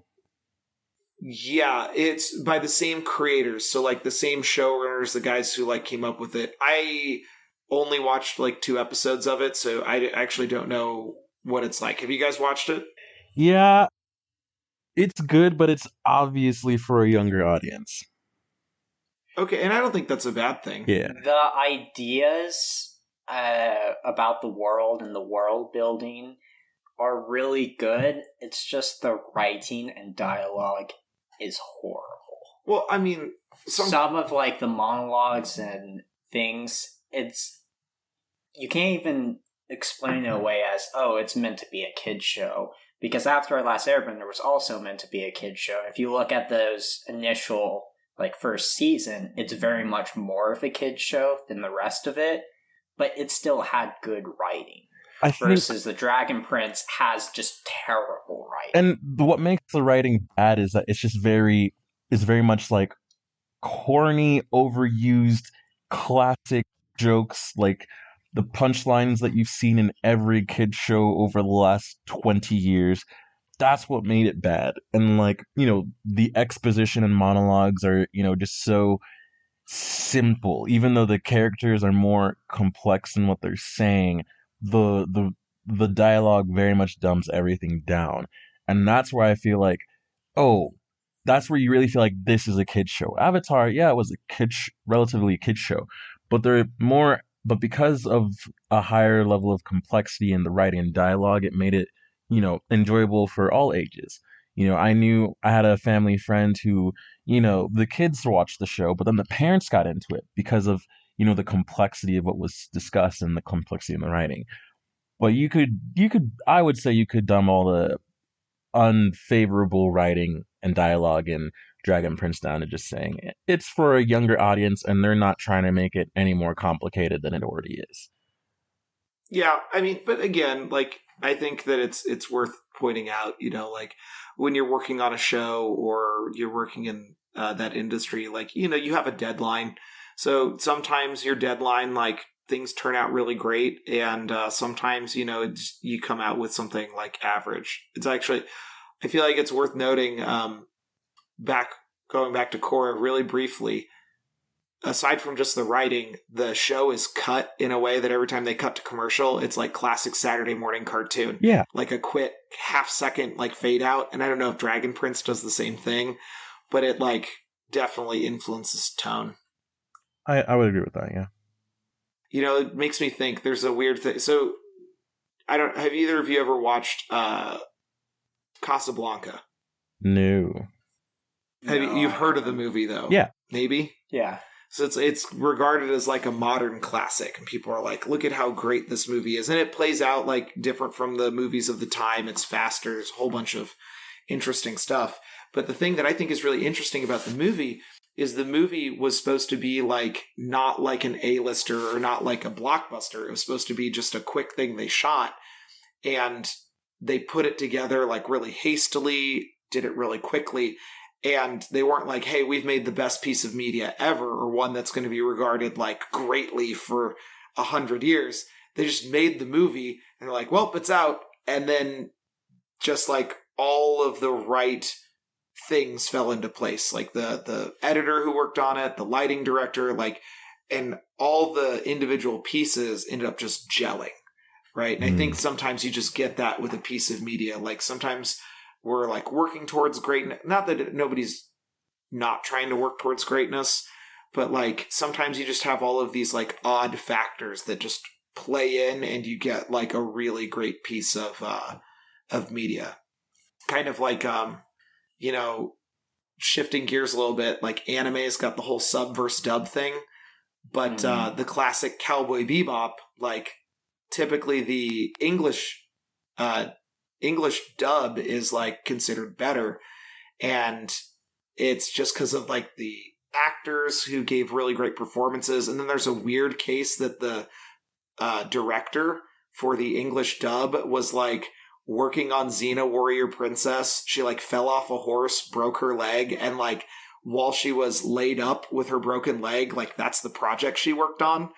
Yeah, it's by the same creators. So, like, the same showrunners, the guys who, like, came up with it. I only watched, like, 2 episodes of it, so I actually don't know what it's like. Have you guys watched it? Yeah, it's good, but it's obviously for a younger audience. Okay, and I don't think that's a bad thing. Yeah. The ideas about the world and the world building are really good. It's just the writing and dialogue is horrible. Well, I mean, some of like the monologues and things, you can't even explain it away as, oh, it's meant to be a kid's show. Because After Last Airbender was also meant to be a kid's show. If you look at those initial, like, first season, it's very much more of a kid's show than the rest of it. But it still had good writing. Versus the Dragon Prince has just terrible writing. And what makes the writing bad is that it's very much like corny, overused, classic jokes, like the punchlines that you've seen in every kid show over the last 20 years. That's what made it bad. And, like, the exposition and monologues are, just so simple. Even though the characters are more complex in what they're saying, the dialogue very much dumps everything down. And that's where I feel like, oh, that's where you really feel like this is a kid show. Avatar, yeah, it was a relatively kid show, but because of a higher level of complexity in the writing and dialogue, it made it, enjoyable for all ages. I had a family friend who, the kids watched the show, but then the parents got into it because of, the complexity of what was discussed and the complexity in the writing. But I would say you could dumb all the unfavorable writing and dialogue in Dragon Prince down to just saying it's for a younger audience and they're not trying to make it any more complicated than it already is. Yeah, I mean, but again, like, I think that it's worth pointing out, like, when you're working on a show or you're working in that industry, like, you have a deadline. So sometimes your deadline, like, things turn out really great, and sometimes, you come out with something, like, average. It's actually, I feel like it's worth noting, going back to Korra really briefly, aside from just the writing, the show is cut in a way that every time they cut to commercial, it's like classic Saturday morning cartoon. Yeah. Like a quick half-second, like, fade out. And I don't know if Dragon Prince does the same thing, but it, like, definitely influences tone. I would agree with that, yeah. It makes me think there's a weird thing. So, have either of you ever watched Casablanca? No. You've heard of the movie, though? Yeah. Maybe? Yeah. So it's regarded as, like, a modern classic, and people are like, look at how great this movie is. And it plays out, like, different from the movies of the time. It's faster. There's a whole bunch of interesting stuff. But the thing that I think is really interesting about the movie is the movie was supposed to be, like, not like an A-lister or not like a blockbuster. It was supposed to be just a quick thing they shot. And they put it together, like, really hastily, did it really quickly. And they weren't like, hey, we've made the best piece of media ever, or one that's going to be regarded, like, greatly for 100 years. They just made the movie, and they're like, well, it's out. And then just, like, all of the right things fell into place. Like, the editor who worked on it, the lighting director, like, and all the individual pieces ended up just gelling, right? And I think sometimes you just get that with a piece of media. Like, sometimes we're, like, working towards greatness. Not that nobody's not trying to work towards greatness, but, like, sometimes you just have all of these, like, odd factors that just play in, and you get, like, a really great piece of media. Kind of like, shifting gears a little bit, like, anime's got the whole sub versus dub thing, but the classic Cowboy Bebop, like, typically the English dub is, like, considered better, and it's just because of, like, the actors who gave really great performances. And then there's a weird case that the director for the English dub was, like, working on Xena Warrior Princess. She, like, fell off a horse, broke her leg, and, like, while she was laid up with her broken leg, like, that's the project she worked on.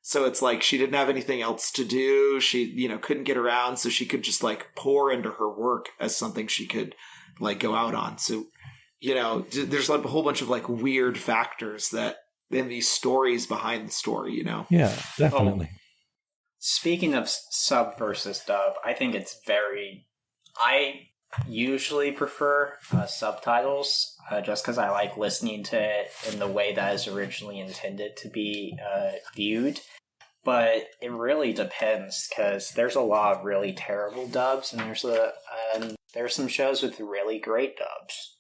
So it's like she didn't have anything else to do. She, couldn't get around, so she could just like pour into her work as something she could like go out on. So, there's like a whole bunch of like weird factors that in these stories behind the story, Yeah, definitely. Speaking of sub versus dub, I think it's I usually prefer subtitles just because I like listening to it in the way that is originally intended to be viewed. But it really depends because there's a lot of really terrible dubs, and there's some shows with really great dubs.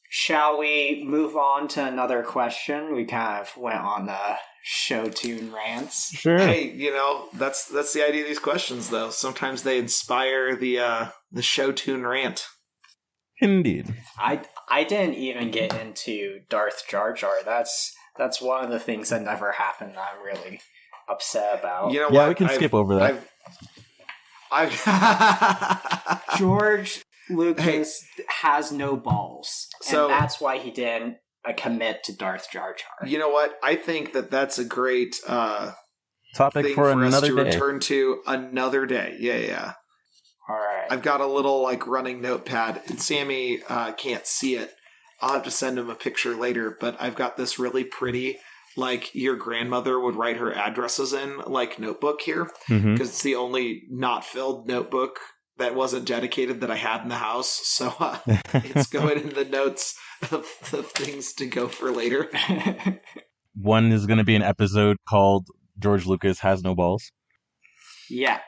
Shall we move on to another question? We kind of went on the show tune rants. Sure. Hey, that's the idea of these questions, though. Sometimes they inspire the show tune rant. Indeed. I didn't even get into Darth Jar Jar. That's one of the things that never happened that I'm really upset about. You know Yeah, what? we can skip over that. George Lucas has no balls, So- and that's why he didn't commit to Darth Jar Jar. You know what? I think that's a great Topic thing for for us another to day. return to another day. Yeah. All right. I've got a little like running notepad, and Sammy can't see it. I'll have to send him a picture later, but I've got this really pretty, like your grandmother would write her addresses in, like notebook here, Mhm. because it's the only not filled notebook that wasn't dedicated that I had in the house. So it's going in the notes of the things to go for later. One is going to be an episode called George Lucas Has No Balls. Yeah,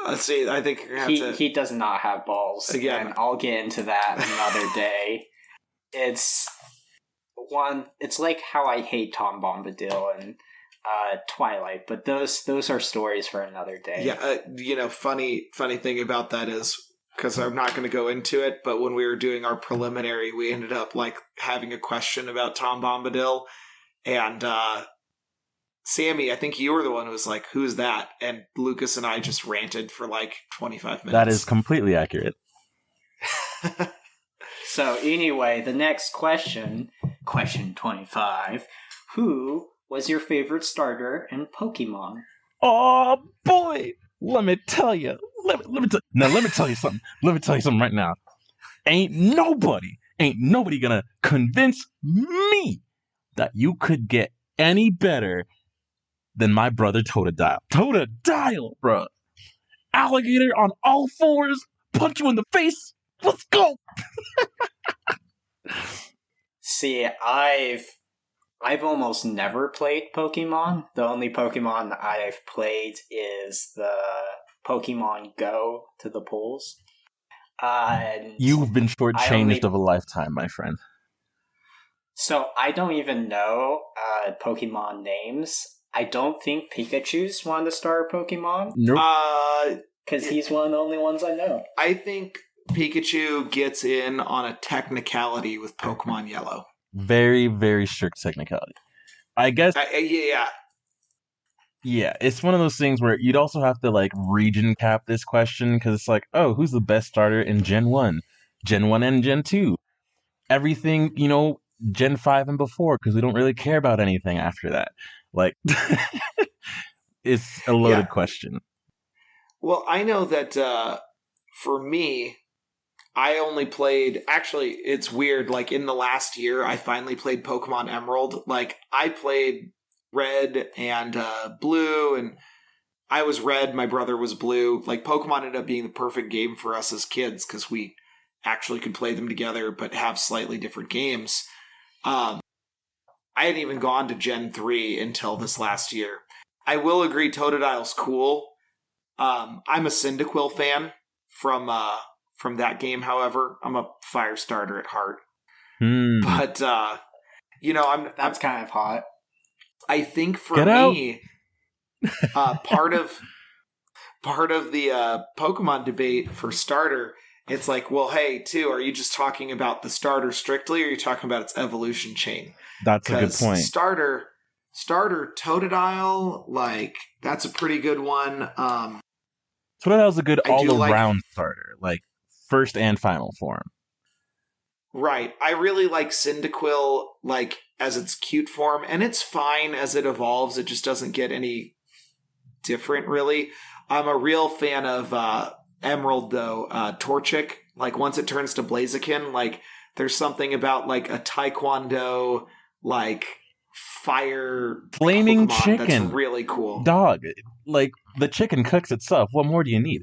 Let's see. I think you're gonna have he does not have balls. Again. And I'll get into that another day. It's like how I hate Tom Bombadil and Twilight, but those are stories for another day. Yeah, funny thing about that is, because I'm not going to go into it, but when we were doing our preliminary, we ended up like having a question about Tom Bombadil, and Sammy, I think you were the one who was like, "Who's that?" And Lucas and I just ranted for like 25 minutes. That is completely accurate. So anyway, the next question 25. Who was your favorite starter in Pokemon? Oh boy, let me tell you. Let me tell you something. Let me tell you something right now. Ain't nobody gonna convince me that you could get any better than my brother Totodile. Totodile, bro. Alligator on all fours, punch you in the face. Let's go. See, I've almost never played Pokemon. The only Pokemon I've played is the Pokemon Go to the polls. You've been shortchanged of a lifetime, my friend. So I don't even know Pokemon names. I don't think Pikachu's one of the starter Pokemon. Nope. Because he's one of the only ones I know. I think Pikachu gets in on a technicality with Pokemon Yellow. Very, very strict technicality. I guess. Yeah. Yeah, it's one of those things where you'd also have to like region cap this question because it's like, oh, who's the best starter in Gen 1? Gen 1 and Gen 2. Everything, Gen 5 and before, because we don't really care about anything after that. Like, it's a loaded question. Well, I know that for me, I only played... Actually, it's weird. Like, in the last year, I finally played Pokemon Emerald. Like, I played Red and Blue, and I was Red, my brother was Blue. Like, Pokemon ended up being the perfect game for us as kids, because we actually could play them together, but have slightly different games. I hadn't even gone to Gen 3 until this last year. I will agree Totodile's cool. I'm a Cyndaquil fan from that game, however. I'm a fire starter at heart. But, That's kind of hot. I think for Get me, part of the Pokemon debate for starter, it's like, well, hey, too, are you just talking about the starter strictly, or are you talking about its evolution chain? That's a good point. Starter Totodile, like, that's a pretty good one. Totodile's a good I do all-around starter, like first and final form. Right. I really like Cyndaquil, like, as its cute form, and it's fine as it evolves. It just doesn't get any different, really. I'm a real fan of Emerald, though. Torchic, like, once it turns to Blaziken, like, there's something about, like, a Taekwondo, like, fire Flaming Pokemon chicken. that's really cool. Dog, like, the chicken cooks itself. What more do you need?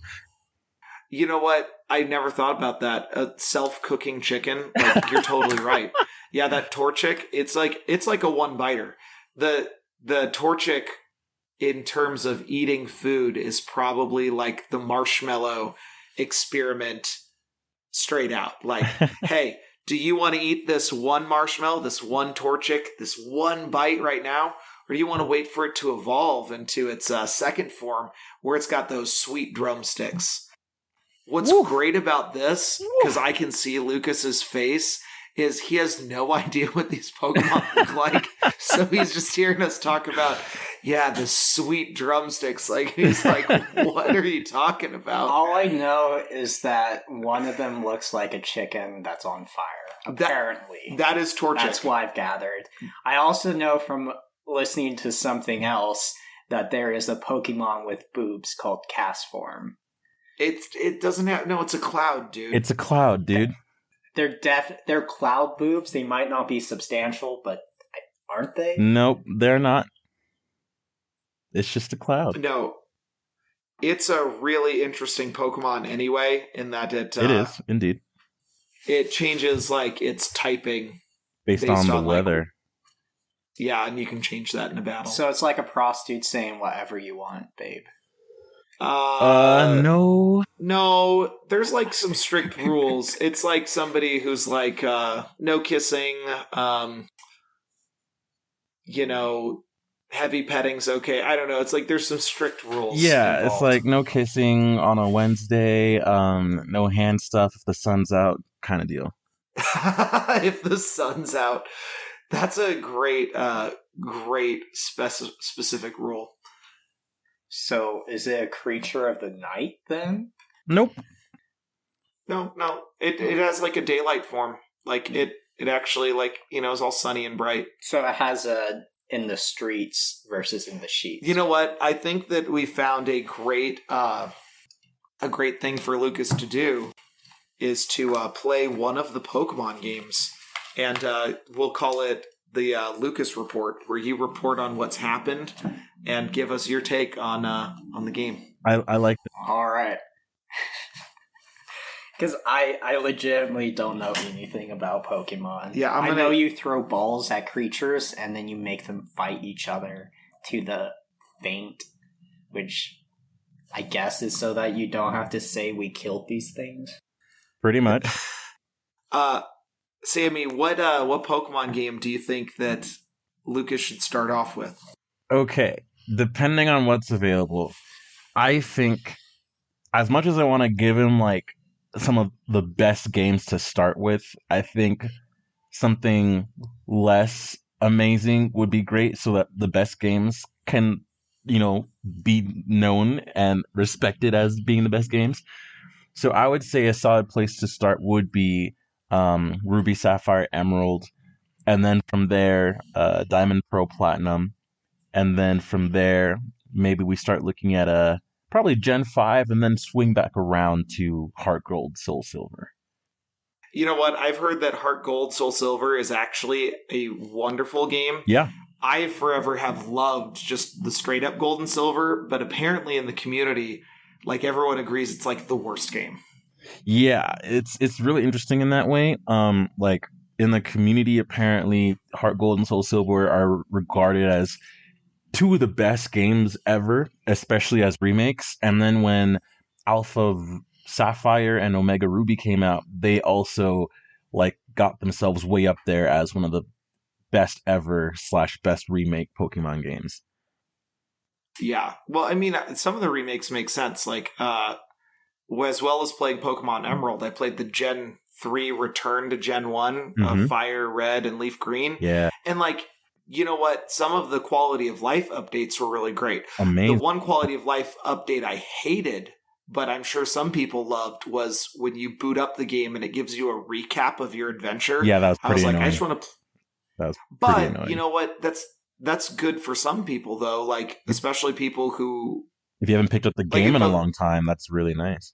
You know what? I never thought about that. A self-cooking chicken. Like, you're totally right. Yeah, that Torchic, it's like a one-biter. The Torchic, in terms of eating food, is probably like the marshmallow experiment straight out. Like, hey, do you want to eat this one marshmallow, this one Torchic, this one bite right now? Or do you want to wait for it to evolve into its second form where it's got those sweet drumsticks? What's great about this, because I can see Lucas's face, is he has no idea what these Pokemon look like. So he's just hearing us talk about, the sweet drumsticks. Like, he's like, what are you talking about? All I know is that one of them looks like a chicken that's on fire, apparently. That is Torchic. That's what I've gathered. I also know from listening to something else that there is a Pokemon with boobs called Castform. It doesn't have... No, it's a cloud, dude. It's a cloud, dude. They're cloud boobs. They might not be substantial, but aren't they? Nope, they're not. It's just a cloud. No. It's a really interesting Pokemon anyway, in that it is, indeed. It changes, like, its typing based on the weather. Like, yeah, and you can change that in a battle. So it's like a prostitute saying whatever you want, babe. No. No, there's like some strict rules. It's like somebody who's like, no kissing, heavy petting's okay. I don't know. It's like there's some strict rules. Yeah, involved. It's like no kissing on a Wednesday, no hand stuff if the sun's out, kind of deal. If the sun's out. That's a great specific rule. So, is it a creature of the night, then? Nope. No. It has, like, a daylight form. Like, it actually, like, is all sunny and bright. So it has a in the streets versus in the sheets. You know what? I think that we found a great thing for Lucas to do is to play one of the Pokemon games. And we'll call it the Lucas Report, where you report on what's happened and give us your take on the game. I like it. All right. Because I legitimately don't know anything about Pokemon. Yeah, I know you throw balls at creatures and then you make them fight each other to the faint, which I guess is so that you don't have to say we killed these things. Pretty much. Sammy, what Pokemon game do you think that Lucas should start off with? Okay, depending on what's available, I think as much as I want to give him like some of the best games to start with, I think something less amazing would be great so that the best games can, be known and respected as being the best games. So I would say a solid place to start would be Ruby, Sapphire, Emerald, and then from there, Diamond, Pearl, Platinum, and then from there, maybe we start looking at probably Gen 5, and then swing back around to Heart Gold, Soul Silver. You know what? I've heard that Heart Gold, Soul Silver is actually a wonderful game. Yeah. I forever have loved just the straight up Gold and Silver, but apparently in the community, like everyone agrees, it's like the worst game. Yeah, it's really interesting in that way. Like in the community, apparently Heart Gold and Soul Silver are regarded as two of the best games ever, especially as remakes. And then when Alpha Sapphire and Omega Ruby came out, they also like got themselves way up there as one of the best ever / best remake Pokemon games. Yeah. Well, I mean, some of the remakes make sense. Like, as well as playing Pokemon Emerald, I played the Gen 3 return to Gen 1 of Fire Red and Leaf Green. Yeah. And like, you know what? Some of the quality of life updates were really great. Amazing. The one quality of life update I hated, but I'm sure some people loved, was when you boot up the game and it gives you a recap of your adventure. Yeah, that was pretty annoying. I just want to... That was pretty But annoying. you know what? That's good for some people though, like especially people who If you haven't picked up the game in a long time, that's really nice.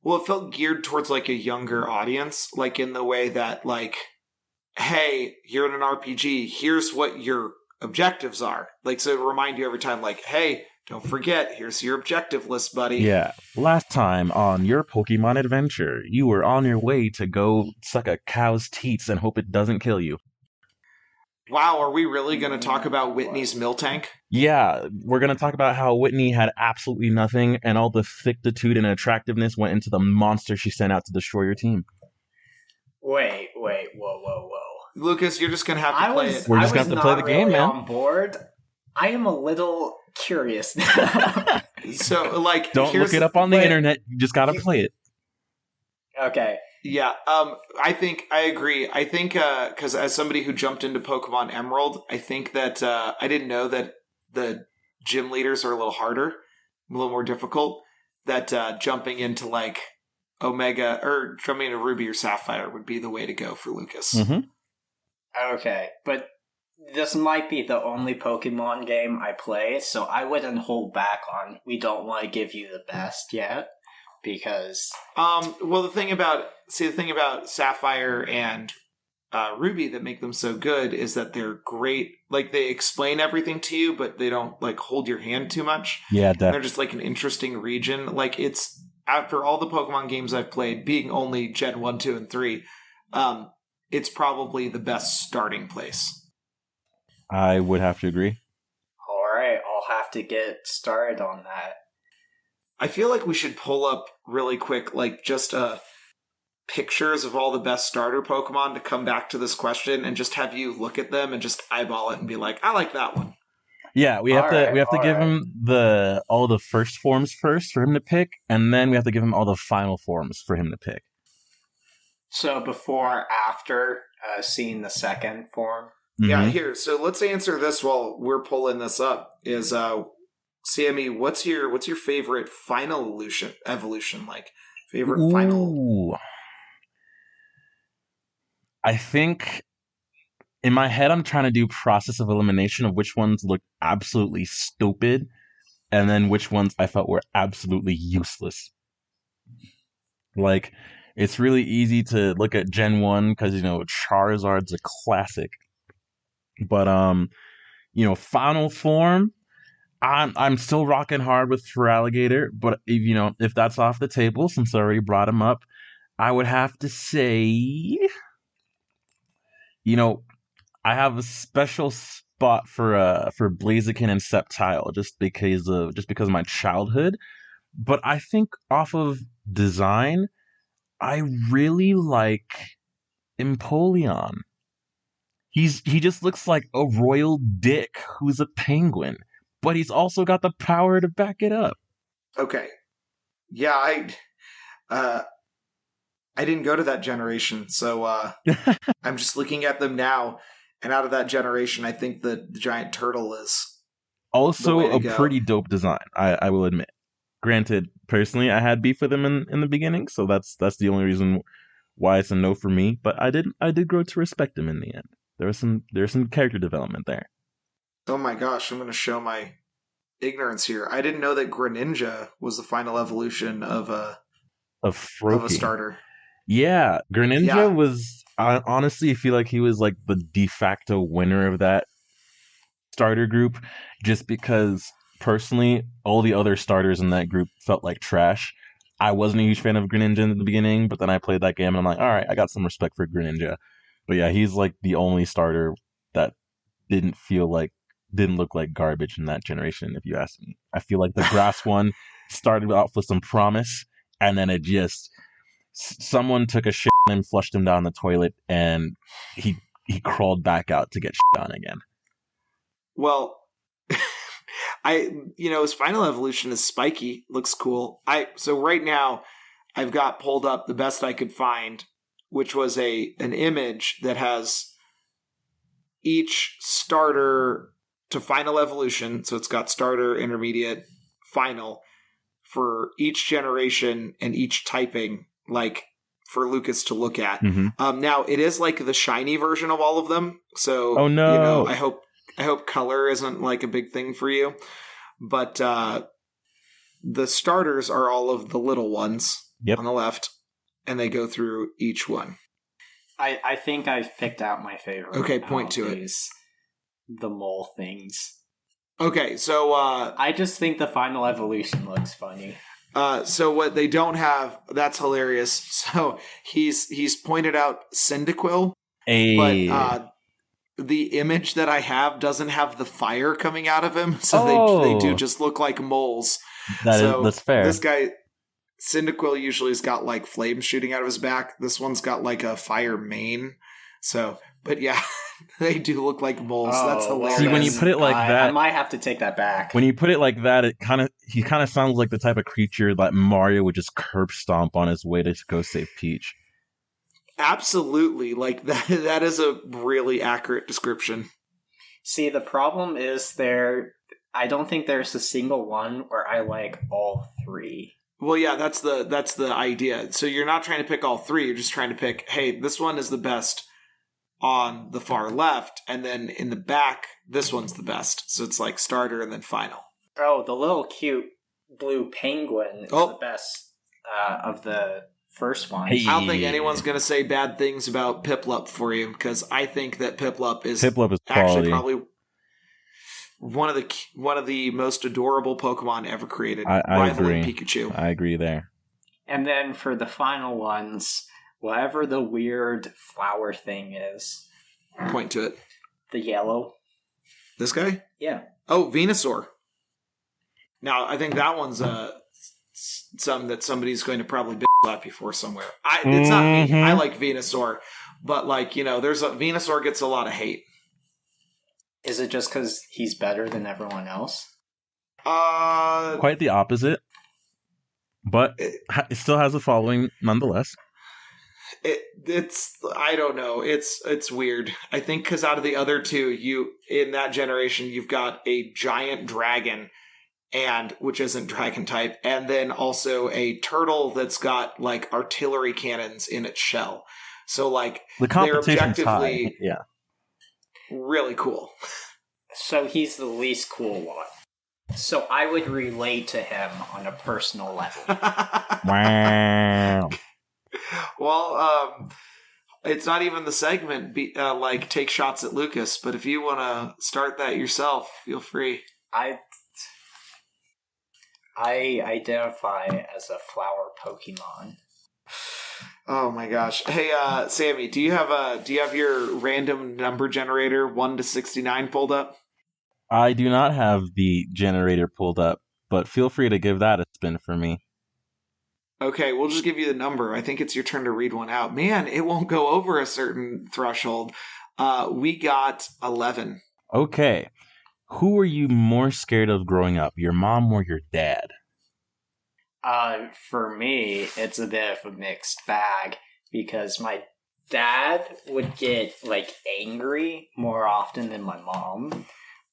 Well, it felt geared towards like a younger audience, like in the way that like, hey, you're in an RPG, here's what your objectives are. Like, so remind you every time, like, hey, don't forget, here's your objective list, buddy. Yeah. Last time on your Pokemon adventure, you were on your way to go suck a cow's teats and hope it doesn't kill you. Wow, are we really going to talk about Whitney's Miltank? Yeah, we're going to talk about how Whitney had absolutely nothing, and all the thictitude and attractiveness went into the monster she sent out to destroy your team. Wait, whoa. Lucas, you're just going to have to play it. We're just going to have to play the game, man. On board. I am a little curious now. So, like, don't look it up on the internet. You just got to play it. Okay. Yeah, I think I agree. I think because as somebody who jumped into Pokemon Emerald, I think that I didn't know that the gym leaders are a little harder, a little more difficult. That jumping into like Omega or jumping into Ruby or Sapphire would be the way to go for Lucas. Mm-hmm. Okay, but this might be the only Pokemon game I play, so I wouldn't hold back on we don't want to give you the best yet. Because well, the thing about Sapphire and Ruby that make them so good is that they're great. Like they explain everything to you, but they don't like hold your hand too much. Yeah, definitely. They're just like an interesting region. Like it's after all the Pokemon games I've played, being only Gen 1, 2, and 3, it's probably the best starting place. I would have to agree. All right, I'll have to get started on that. I feel like we should pull up really quick, like just pictures of all the best starter Pokemon to come back to this question, and just have you look at them and just eyeball it and be like, I like that one. Yeah, we have to give him all the first forms first for him to pick, and then we have to give him all the final forms for him to pick. So before, after seeing the second form. Mm-hmm. Yeah, here. So let's answer this while we're pulling this up. Is Sammy, what's your favorite final evolution like? Favorite final? I think in my head I'm trying to do process of elimination of which ones look absolutely stupid and then which ones I felt were absolutely useless. Like it's really easy to look at Gen 1 because Charizard's a classic. But final form, I'm still rocking hard with Feraligatr, but if that's off the table, since I already brought him up, I would have to say, I have a special spot for Blaziken and Sceptile just because of my childhood. But I think off of design, I really like Empoleon. He just looks like a royal dick who's a penguin. But he's also got the power to back it up. Okay. Yeah, I didn't go to that generation, so I'm just looking at them now, and out of that generation, I think the giant turtle is also a pretty dope design, I will admit. Granted, personally, I had beef with him in the beginning, so that's the only reason why it's a no for me, but I did grow to respect him in the end. There's some character development there. Oh my gosh, I'm going to show my ignorance here. I didn't know that Greninja was the final evolution of a starter. Yeah, Greninja was, I honestly feel like he was like the de facto winner of that starter group, just because personally, all the other starters in that group felt like trash. I wasn't a huge fan of Greninja in the beginning, but then I played that game and I'm like, all right, I got some respect for Greninja. But yeah, he's like the only starter that didn't look like garbage in that generation, if you ask me. I feel like the grass one started off with some promise, and then it just someone took a shit and flushed him down the toilet, and he crawled back out to get shit on again. Well, his final evolution is spiky, looks cool. So right now I've got pulled up the best I could find, which was an image that has each starter to final evolution. So it's got starter, intermediate, final for each generation and each typing, like for Lucas to look at. Mm-hmm. Now it is like the shiny version of all of them, so Oh no! you know, I hope color isn't like a big thing for you. But the starters are all of the little ones on the left, and they go through each one. I think I've picked out my favorite. Okay, point to it. The mole things. Okay, so I just think the final evolution looks funny. So what they don't have, that's hilarious. So he's pointed out Cyndaquil, but the image that I have doesn't have the fire coming out of him, so they do just look like moles. That's fair. This guy, Cyndaquil, usually has got like flames shooting out of his back. This one's got like a fire mane. So, but yeah, they do look like moles. That's hilarious. See, when you put it like that, I might have to take that back. When you put it like that, he kind of sounds like the type of creature that Mario would just curb stomp on his way to go save Peach. Absolutely, like that is a really accurate description. See, the problem is I don't think there's a single one where I like all three. Well, yeah, that's the idea. So you're not trying to pick all three, you're just trying to pick, hey, this one is the best on the far left, and then in the back, this one's the best. So it's like starter and then final. Oh, the little cute blue penguin is the best of the first one. Hey. I don't think anyone's going to say bad things about Piplup for you, because I think that Piplup is actually probably one of the most adorable Pokemon ever created. I agree. Pikachu. I agree there. And then for the final ones, whatever the weird flower thing is. Point to it. The yellow. This guy? Yeah. Oh, Venusaur. Now, I think that one's something that somebody's going to probably slap you for somewhere. It's not me. I like Venusaur. But, like, you know, Venusaur gets a lot of hate. Is it just because he's better than everyone else? Quite the opposite. But it still has a following nonetheless. It's I don't know. It's weird. I think because out of the other two, in that generation, you've got a giant dragon, which isn't dragon type, and then also a turtle that's got like artillery cannons in its shell. So like the competition's high. Yeah, really cool. So he's the least cool one. So I would relate to him on a personal level. Wow. Well, it's not even the segment, like take shots at Lucas, but if you want to start that yourself, feel free. I identify as a flower Pokemon. Oh my gosh. Hey, Sammy, do you have your random number generator 1 to 69 pulled up? I do not have the generator pulled up, but feel free to give that a spin for me. Okay, we'll just give you the number. I think it's your turn to read one out. Man, it won't go over a certain threshold. We got 11. Okay. Who were you more scared of growing up, your mom or your dad? For me, it's a bit of a mixed bag because my dad would get, like, angry more often than my mom.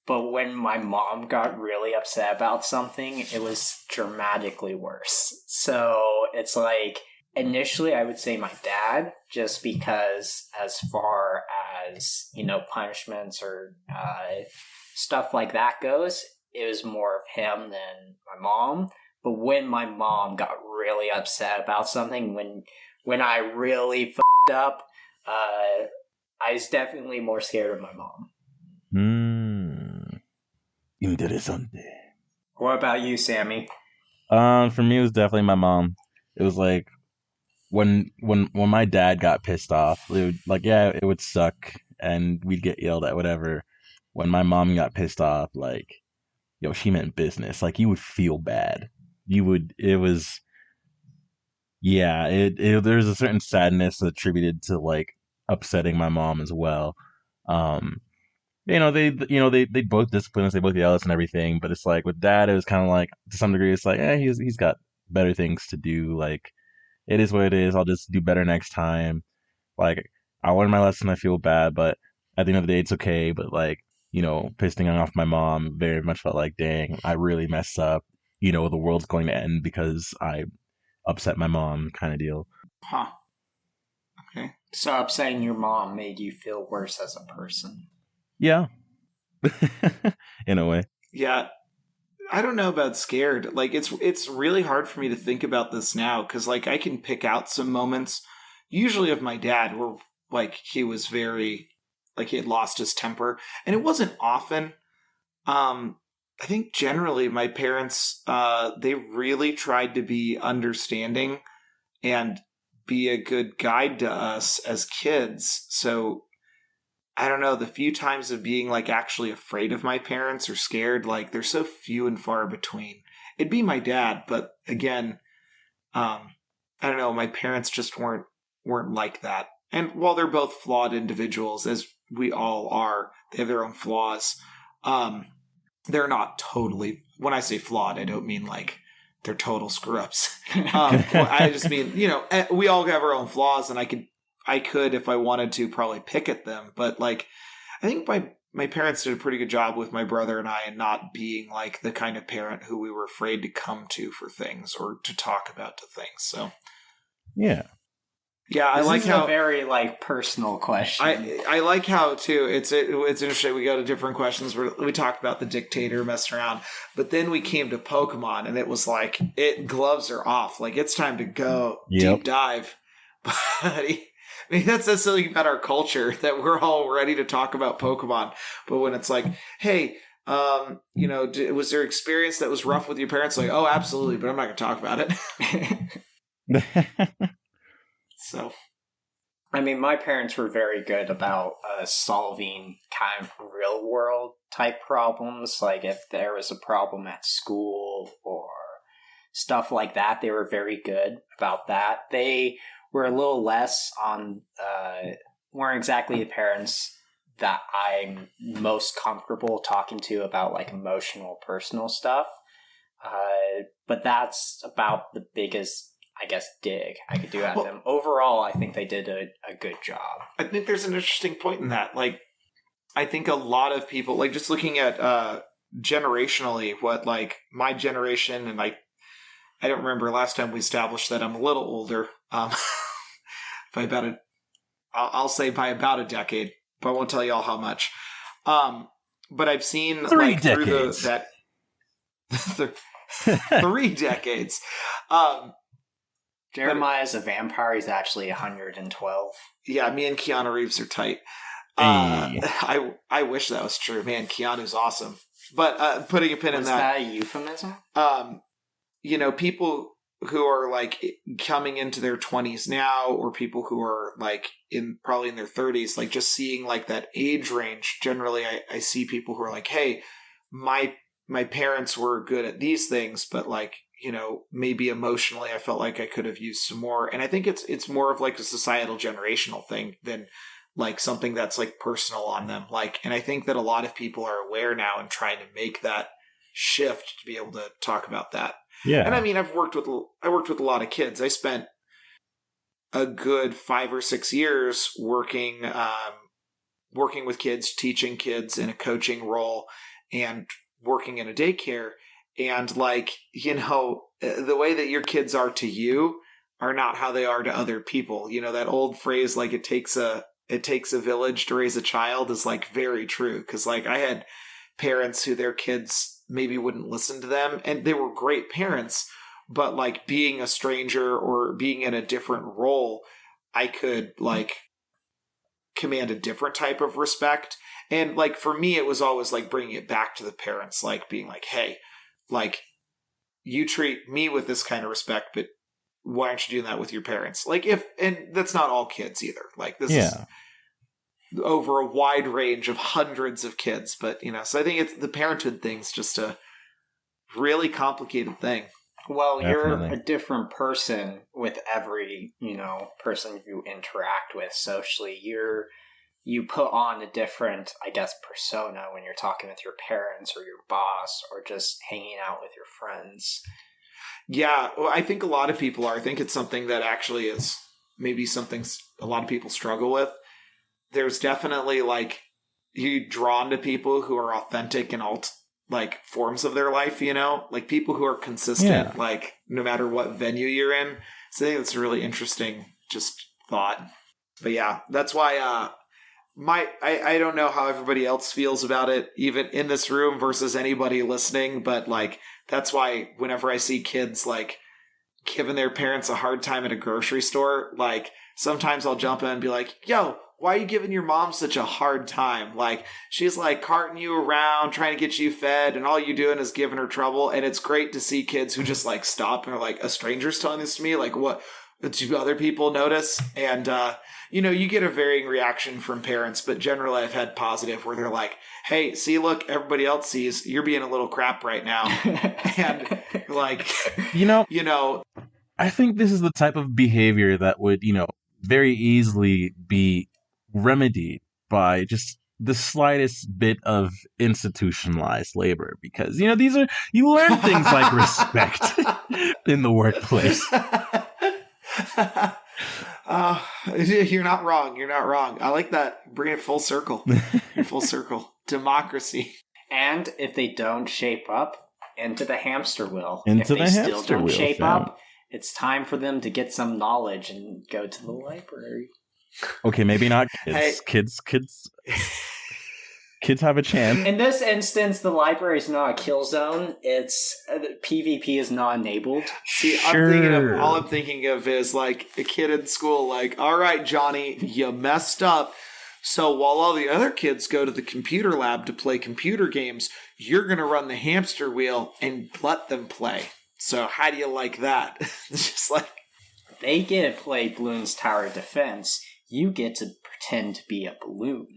But when my mom got really upset about something, it was dramatically worse. So it's like, initially I would say my dad, just because as far as, you know, punishments or stuff like that goes, it was more of him than my mom. But when my mom got really upset about something, when I really f***ed up, I was definitely more scared of my mom. Interesante. What about you, Sammy? For me, it was definitely my mom. It was like when my dad got pissed off, it would suck, and we'd get yelled at, whatever. When my mom got pissed off, like, yo, she meant business. Like, you would feel bad. There's a certain sadness attributed to, like, upsetting my mom as well. They both discipline us, they both yell at us and everything, but it's like with dad, it was kind of like, to some degree, it's like, he's got better things to do. Like, it is what it is. I'll just do better next time. Like, I learned my lesson. I feel bad, but at the end of the day, it's okay. But like, pissing off my mom very much felt like, dang, I really messed up. The world's going to end because I upset my mom, kind of deal. Huh. So I'm saying your mom made you feel worse as a person. Yeah. In a way. Yeah. I don't know about scared. Like, it's really hard for me to think about this now, because, like, I can pick out some moments, usually of my dad, where, like, he was very, like, he had lost his temper. And it wasn't often. I think generally my parents, they really tried to be understanding and be a good guide to us as kids. So I don't know, the few times of being like actually afraid of my parents or scared, like they're so few and far between. It'd be my dad, but again, I don't know, my parents just weren't like that. And while they're both flawed individuals, as we all are, they have their own flaws. They're not totally, when I say flawed, I don't mean like they're total screw ups. I just mean, you know, we all have our own flaws, and I could, if I wanted to, probably pick at them. But like, I think my parents did a pretty good job with my brother and I, and not being like the kind of parent who we were afraid to come to for things or to talk about to things. So, yeah. Yeah, I this like is how a very like personal question. I like how too. It's interesting. We go to different questions where we talked about the dictator messing around, but then we came to Pokemon, and it was like gloves are off. Like it's time to go deep dive. But I mean, that's something about our culture, that we're all ready to talk about Pokemon, but when it's like, hey, you know, was there experience that was rough with your parents? Like, oh, absolutely, but I'm not going to talk about it. So, I mean, my parents were very good about solving kind of real world type problems. Like if there was a problem at school or stuff like that, they were very good about that. They were a little less on, weren't exactly the parents that I'm most comfortable talking to about like emotional, personal stuff. But that's about the biggest, I guess, dig I could do at them. Overall, I think they did a good job. I think there's an interesting point in that. Like, I think a lot of people, like just looking at generationally, what like my generation, and like, I don't remember last time we established that I'm a little older. I'll say by about a decade, but I won't tell you all how much. But I've seen 3 like decades. through 3 decades. Jeremiah's a vampire. He's actually 112. Yeah, me and Keanu Reeves are tight. Hey. I wish that was true. Man, Keanu's awesome. But putting a pin in that. Was that a euphemism? You know, people who are like coming into their 20s now, or people who are like probably in their 30s, like just seeing like that age range. Generally, I see people who are like, hey, my parents were good at these things, but like, you know, maybe emotionally I felt like I could have used some more. And I think it's more of like a societal generational thing than like something that's like personal on them. Like, and I think that a lot of people are aware now and trying to make that shift to be able to talk about that. Yeah. And I mean, I worked with a lot of kids. I spent a good 5 or 6 years working with kids, teaching kids in a coaching role, and working in a daycare. And like, you know, the way that your kids are to you are not how they are to other people. You know, that old phrase, like it takes a village to raise a child, is like very true. Cause like I had parents who their kids maybe wouldn't listen to them, and they were great parents, but like being a stranger or being in a different role, I could like command a different type of respect. And like, for me, it was always like bringing it back to the parents, like being like, hey, like, you treat me with this kind of respect, but why aren't you doing that with your parents? Like, and that's not all kids either. Like, this is over a wide range of hundreds of kids. But, you know, so I think it's the parenthood thing's just a really complicated thing. Well, Definitely. You're a different person with every, you know, person you interact with socially. You put on a different, I guess, persona when you're talking with your parents or your boss or just hanging out with your friends. Yeah, well, I think a lot of people are. I think it's something that actually is maybe something a lot of people struggle with. There's definitely like, you're drawn to people who are authentic in all like forms of their life, you know, like people who are consistent, like no matter what venue you're in. So I think that's a really interesting just thought. But yeah, that's why I don't know how everybody else feels about it, even in this room versus anybody listening, but like that's why whenever I see kids like giving their parents a hard time at a grocery store, like sometimes I'll jump in and be like, yo, why are you giving your mom such a hard time? Like, she's like carting you around, trying to get you fed, and all you doing is giving her trouble. And it's great to see kids who just like stop and are like, a stranger's telling this to me. Like, what do other people notice? And, you get a varying reaction from parents, but generally I've had positive where they're like, hey, see, look, everybody else sees you're being a little crap right now. And like, I think this is the type of behavior that would, very easily be remedied by just the slightest bit of institutionalized labor, because you learn things like respect in the workplace. You're not wrong. I like that. Bring it full circle. Full circle. Democracy. And if they don't shape up, into the hamster wheel. If they still don't shape up, it's time for them to get some knowledge and go to the library. Okay, maybe not kids. Hey. Kids have a chance. In this instance, the library is not a kill zone. It's PvP is not enabled. See, Sure. all I'm thinking of is like a kid in school, like, all right, Johnny, you messed up. So while all the other kids go to the computer lab to play computer games, you're going to run the hamster wheel and let them play. So how do you like that? It's just like... They get to play Bloons Tower Defense. You get to pretend to be a balloon.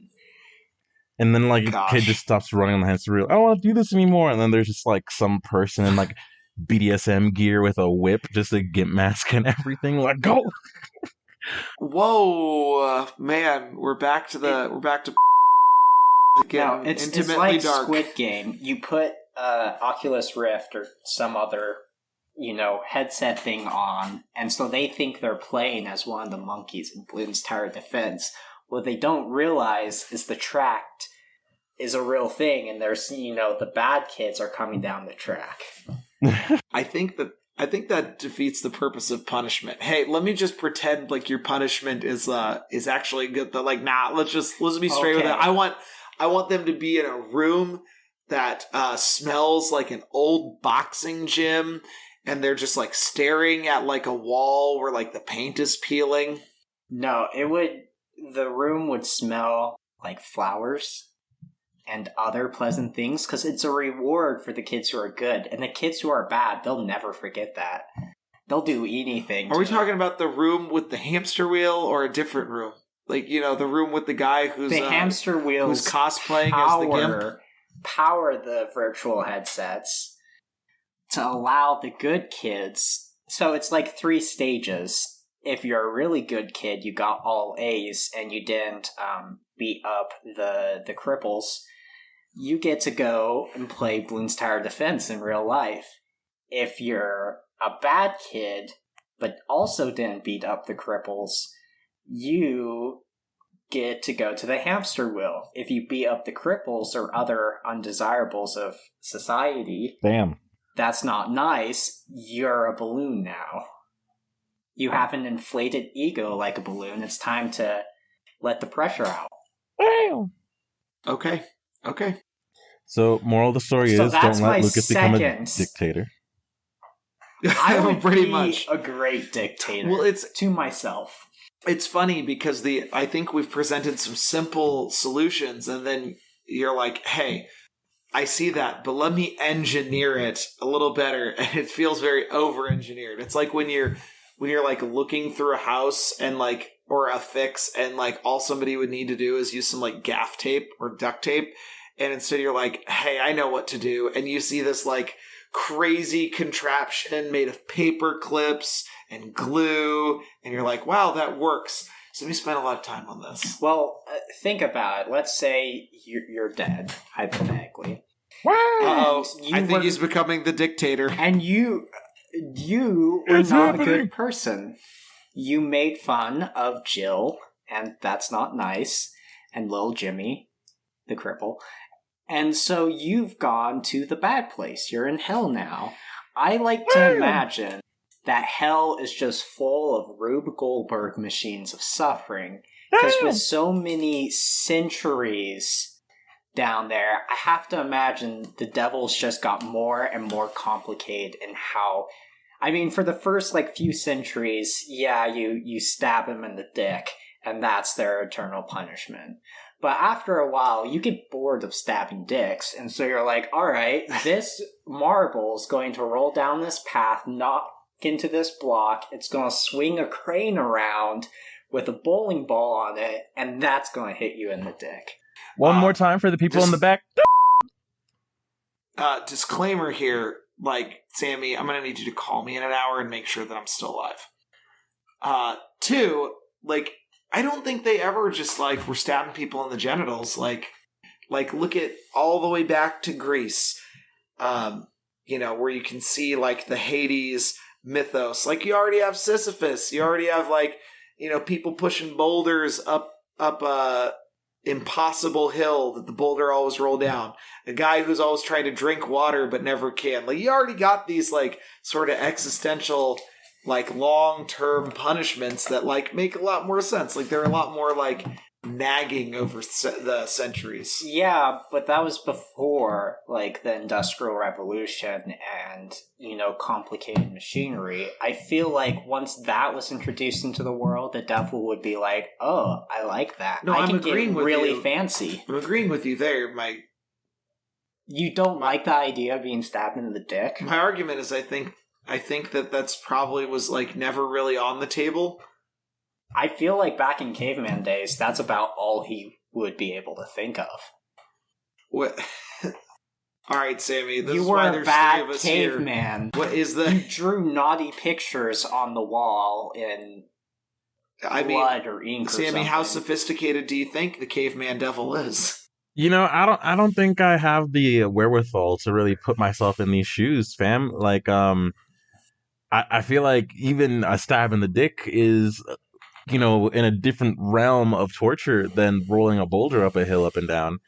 And then, like, a kid just stops running on the hamster wheel. I don't want to do this anymore. And then there's just, like, some person in, like, BDSM gear with a whip, just a gimp mask and everything. Like, go! Whoa, man, we're back to No, it's like dark. Squid Game. You put Oculus Rift or some other, headset thing on, and so they think they're playing as one of the monkeys in Bloons Tower Defense. What they don't realize is the tract is a real thing, and there's, the bad kids are coming down the track. I think that defeats the purpose of punishment. Hey, let me just pretend like your punishment is actually good. Like, nah, let's be straight with it. I want them to be in a room that smells like an old boxing gym, and they're just like staring at like a wall where like the paint is peeling. No, the room would smell like flowers and other pleasant things, because it's a reward for the kids who are good. And the kids who are bad, they'll never forget that. They'll do anything. Are we talking about the room with the hamster wheel or a different room? Like, the room with the guy who's... The hamster wheel who's cosplaying as the gimp? Power the virtual headsets to allow the good kids... So it's like 3 stages. If you're a really good kid, you got all A's and you didn't beat up the cripples, you get to go and play Bloons Tower Defense in real life. If you're a bad kid, but also didn't beat up the cripples, you get to go to the hamster wheel. If you beat up the cripples or other undesirables of society, damn, that's not nice, you're a balloon now. You have an inflated ego like a balloon. It's time to let the pressure out. Okay. So, moral of the story is, don't let Lucas become a dictator. I would pretty be much a great dictator. Well, it's to myself. It's funny because I think we've presented some simple solutions, and then you're like, hey, I see that, but let me engineer it a little better, and it feels very over-engineered. It's like when you're like looking through a house and like, or a fix, and like all somebody would need to do is use some like gaff tape or duct tape, and instead you're like, hey, I know what to do, and you see this like crazy contraption made of paper clips and glue, and you're like, wow, that works. So we spent a lot of time on this. Well, think about it. Let's say you're dead, hypothetically. Uh-oh, I think he's becoming the dictator. And you were not a good person. You made fun of Jill, and that's not nice, and little Jimmy, the cripple. And so you've gone to the bad place. You're in hell now. I like to imagine that hell is just full of Rube Goldberg machines of suffering. Because with so many centuries down there, I have to imagine the devil's just got more and more complicated in how... I mean, for the first, few centuries, yeah, you stab him in the dick, and that's their eternal punishment. But after a while, you get bored of stabbing dicks, and so you're like, alright, this marble's going to roll down this path, knock into this block, it's going to swing a crane around with a bowling ball on it, and that's going to hit you in the dick. One more time for the people in the back. Disclaimer here, Sammy, I'm going to need you to call me in an hour and make sure that I'm still alive. Two, I don't think they ever just, were stabbing people in the genitals. Look at all the way back to Greece, where you can see, the Hades mythos. You already have Sisyphus. You already have, people pushing boulders up impossible hill that the boulder always roll down. A guy who's always trying to drink water but never can. You already got these, sort of existential... long-term punishments that, make a lot more sense. They're a lot more, nagging over the centuries. Yeah, but that was before, the Industrial Revolution and, complicated machinery. I feel like once that was introduced into the world, the devil would be like, oh, I like that. No, I'm agreeing with really you. Fancy. I'm agreeing with you there. You don't like the idea of being stabbed in the dick? My argument is I think that's probably was never really on the table. I feel like back in caveman days, that's about all he would be able to think of. What? All right, Sammy. This you is were why a there's bad three of us caveman. Here. What is the? You drew naughty pictures on the wall in blood or ink. Sammy, or something. how sophisticated do you think the caveman devil is? I don't think I have the wherewithal to really put myself in these shoes, fam. I feel like even a stab in the dick is, in a different realm of torture than rolling a boulder up a hill up and down,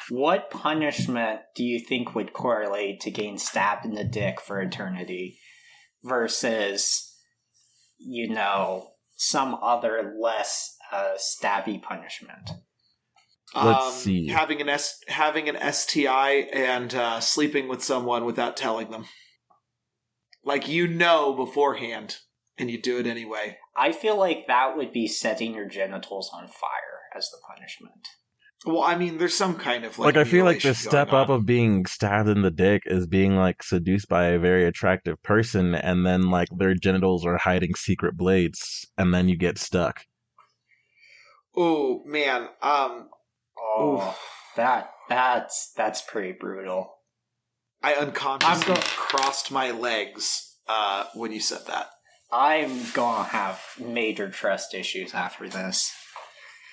What punishment do you think would correlate to getting stabbed in the dick for eternity versus, some other less stabby punishment? Let's see. Having an STI and sleeping with someone without telling them. Beforehand, and you do it anyway. I feel like that would be setting your genitals on fire as the punishment. Well, there's some kind of I feel like the step up of being stabbed in the dick is being seduced by a very attractive person, and then their genitals are hiding secret blades, and then you get stuck. Oh man, that's pretty brutal. I unconsciously crossed my legs when you said that. I'm gonna have major trust issues after this.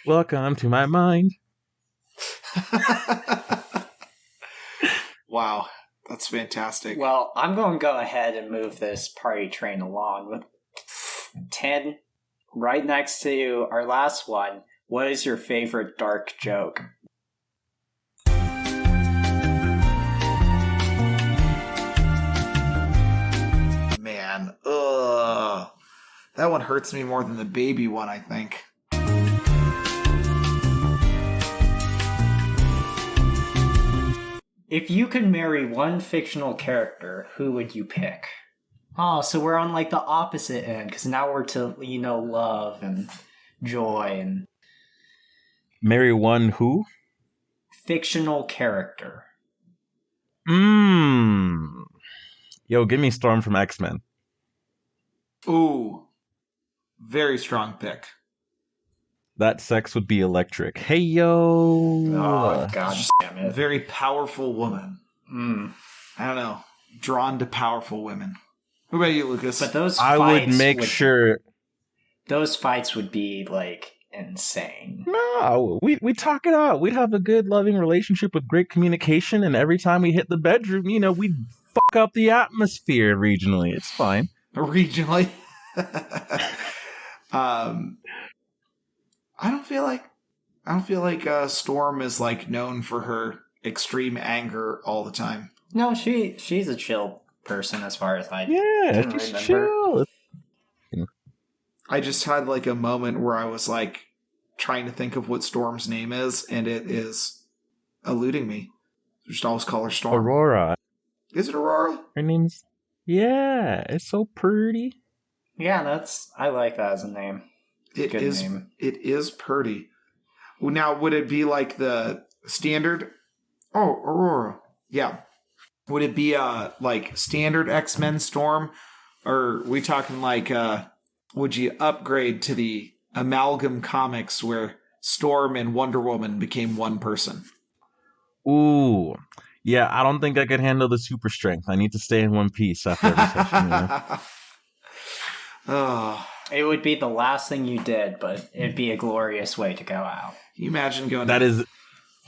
Welcome to my mind. Wow, that's fantastic. Well, I'm going to go ahead and move this party train along with 10 right next to our last one. What is your favorite dark joke? Man, that one hurts me more than the baby one, I think. If you could marry one fictional character, who would you pick? Oh, so we're on the opposite end, because now we're to, love and joy and... Marry one who? Fictional character. Yo, give me Storm from X-Men. Ooh. Very strong pick. That sex would be electric. Hey, yo! Oh, god damn it. Very powerful woman. I don't know. Drawn to powerful women. What about you, Lucas? But those I fights would make sure... Those fights would be, insane. No, we talk it out. We'd have a good, loving relationship with great communication, and every time we hit the bedroom, we'd fuck up the atmosphere regionally. It's fine. Regionally? I don't feel like Storm is known for her extreme anger all the time. No, she's a chill person as far as I Yeah, can she's remember. chill. I just had like a moment where I was like trying to think of what Storm's name is, and it is eluding me. Just always call her Storm. Aurora. Is it Aurora? Her name's... Yeah, it's so pretty. Yeah, I like that as a name. It Good is. name. It is pretty. Now, would it be like the standard? Oh, Aurora. Yeah. Would it be like standard X-Men Storm, or are we talking like would you upgrade to the Amalgam Comics where Storm and Wonder Woman became one person? Ooh. Yeah, I don't think I could handle the super strength. I need to stay in one piece after every session, you know? Oh. It would be the last thing you did, but it'd be a glorious way to go out. You imagine going That is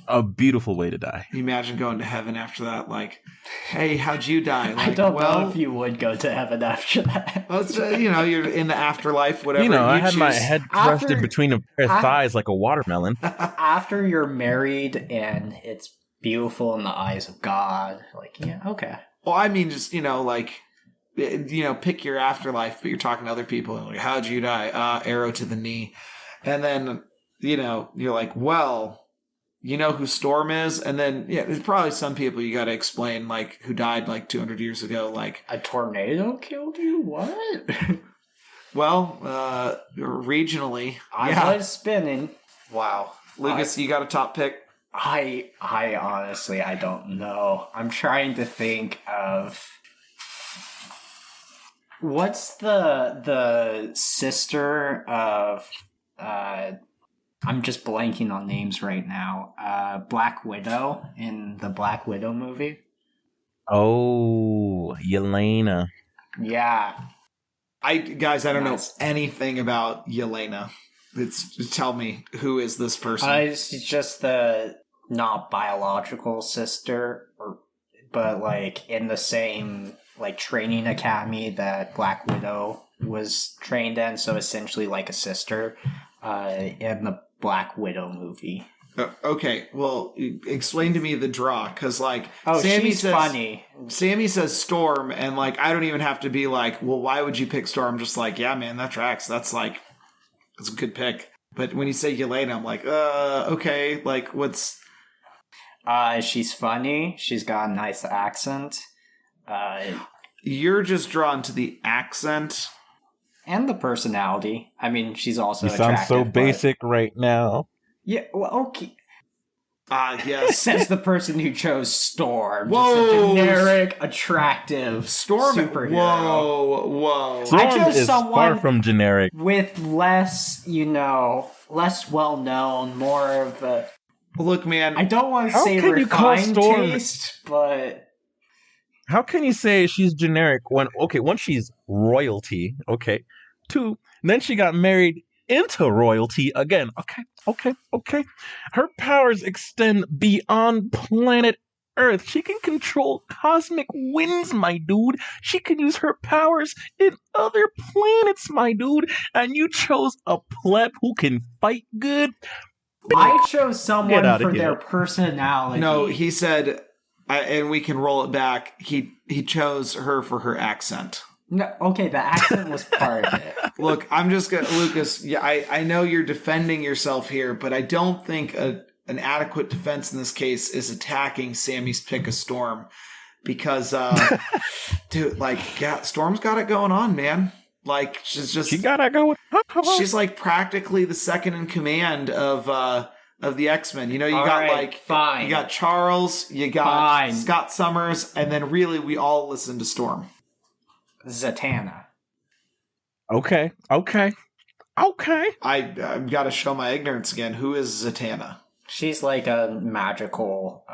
a beautiful way to die. You imagine going to heaven after that, like, hey, how'd you die? Like, I don't know if you would go to heaven after that. Well, it's, you're in the afterlife, whatever. You know, I had choose. my head crusted between a pair of thighs like a watermelon. After you're married and it's beautiful in the eyes of God, like, yeah, okay. Well, I mean, just, pick your afterlife, but you're talking to other people, and like, how'd you die? Arrow to the knee. And then, you're like, well, you know who Storm is? And then, yeah, there's probably some people you got to explain, like, who died like 200 years ago, like... A tornado killed you? What? Well, regionally. I was spinning. Wow. Lucas, you got a top pick? I honestly, I don't know. I'm trying to think of... What's the sister of... I'm just blanking on names right now. Black Widow in the Black Widow movie. Oh, Yelena. Yeah. I don't know anything about Yelena. Just tell me, who is this person? It's just the not biological sister, but like in the same like training academy that Black Widow was trained in. So essentially like a sister in the Black Widow movie. Okay, well, explain to me the draw, because, like, she's funny. Sammy says Storm, and, like, I don't even have to be like, well, why would you pick Storm? I'm just like, yeah, man, that tracks. That's a good pick. But when you say Yelena, I'm like, okay, like, what's... She's funny. She's got a nice accent. You're just drawn to the accent... And the personality. I mean, she's also attractive. You sound so basic right now. Yeah, well, okay. Yes. Says the person who chose Storm. Whoa. Just a generic, attractive Storm superhero. Whoa. Storm I chose is someone far from generic. With less, less well-known, more of a... Look, man. I don't want to say refined taste, but... How can you say she's generic when, one, she's royalty, okay. Two, then she got married into royalty again, okay. Her powers extend beyond planet Earth. She can control cosmic winds, my dude. She can use her powers in other planets, my dude. And you chose a pleb who can fight good? I chose someone for their personality. No, he said... and we can roll it back. He chose her for her accent. No, okay, the accent was part of it. Look, I'm just gonna, Lucas. Yeah, I know you're defending yourself here, but I don't think an adequate defense in this case is attacking Sammy's pick of Storm, because, dude, like, yeah, Storm's got it going on, man. Like, she got it going. She's like practically the second in command of the X-Men. You got Charles, you got Scott Summers, and then really we all listen to Storm. Zatanna. Okay. I've got to show my ignorance again. Who is Zatanna? She's like a magical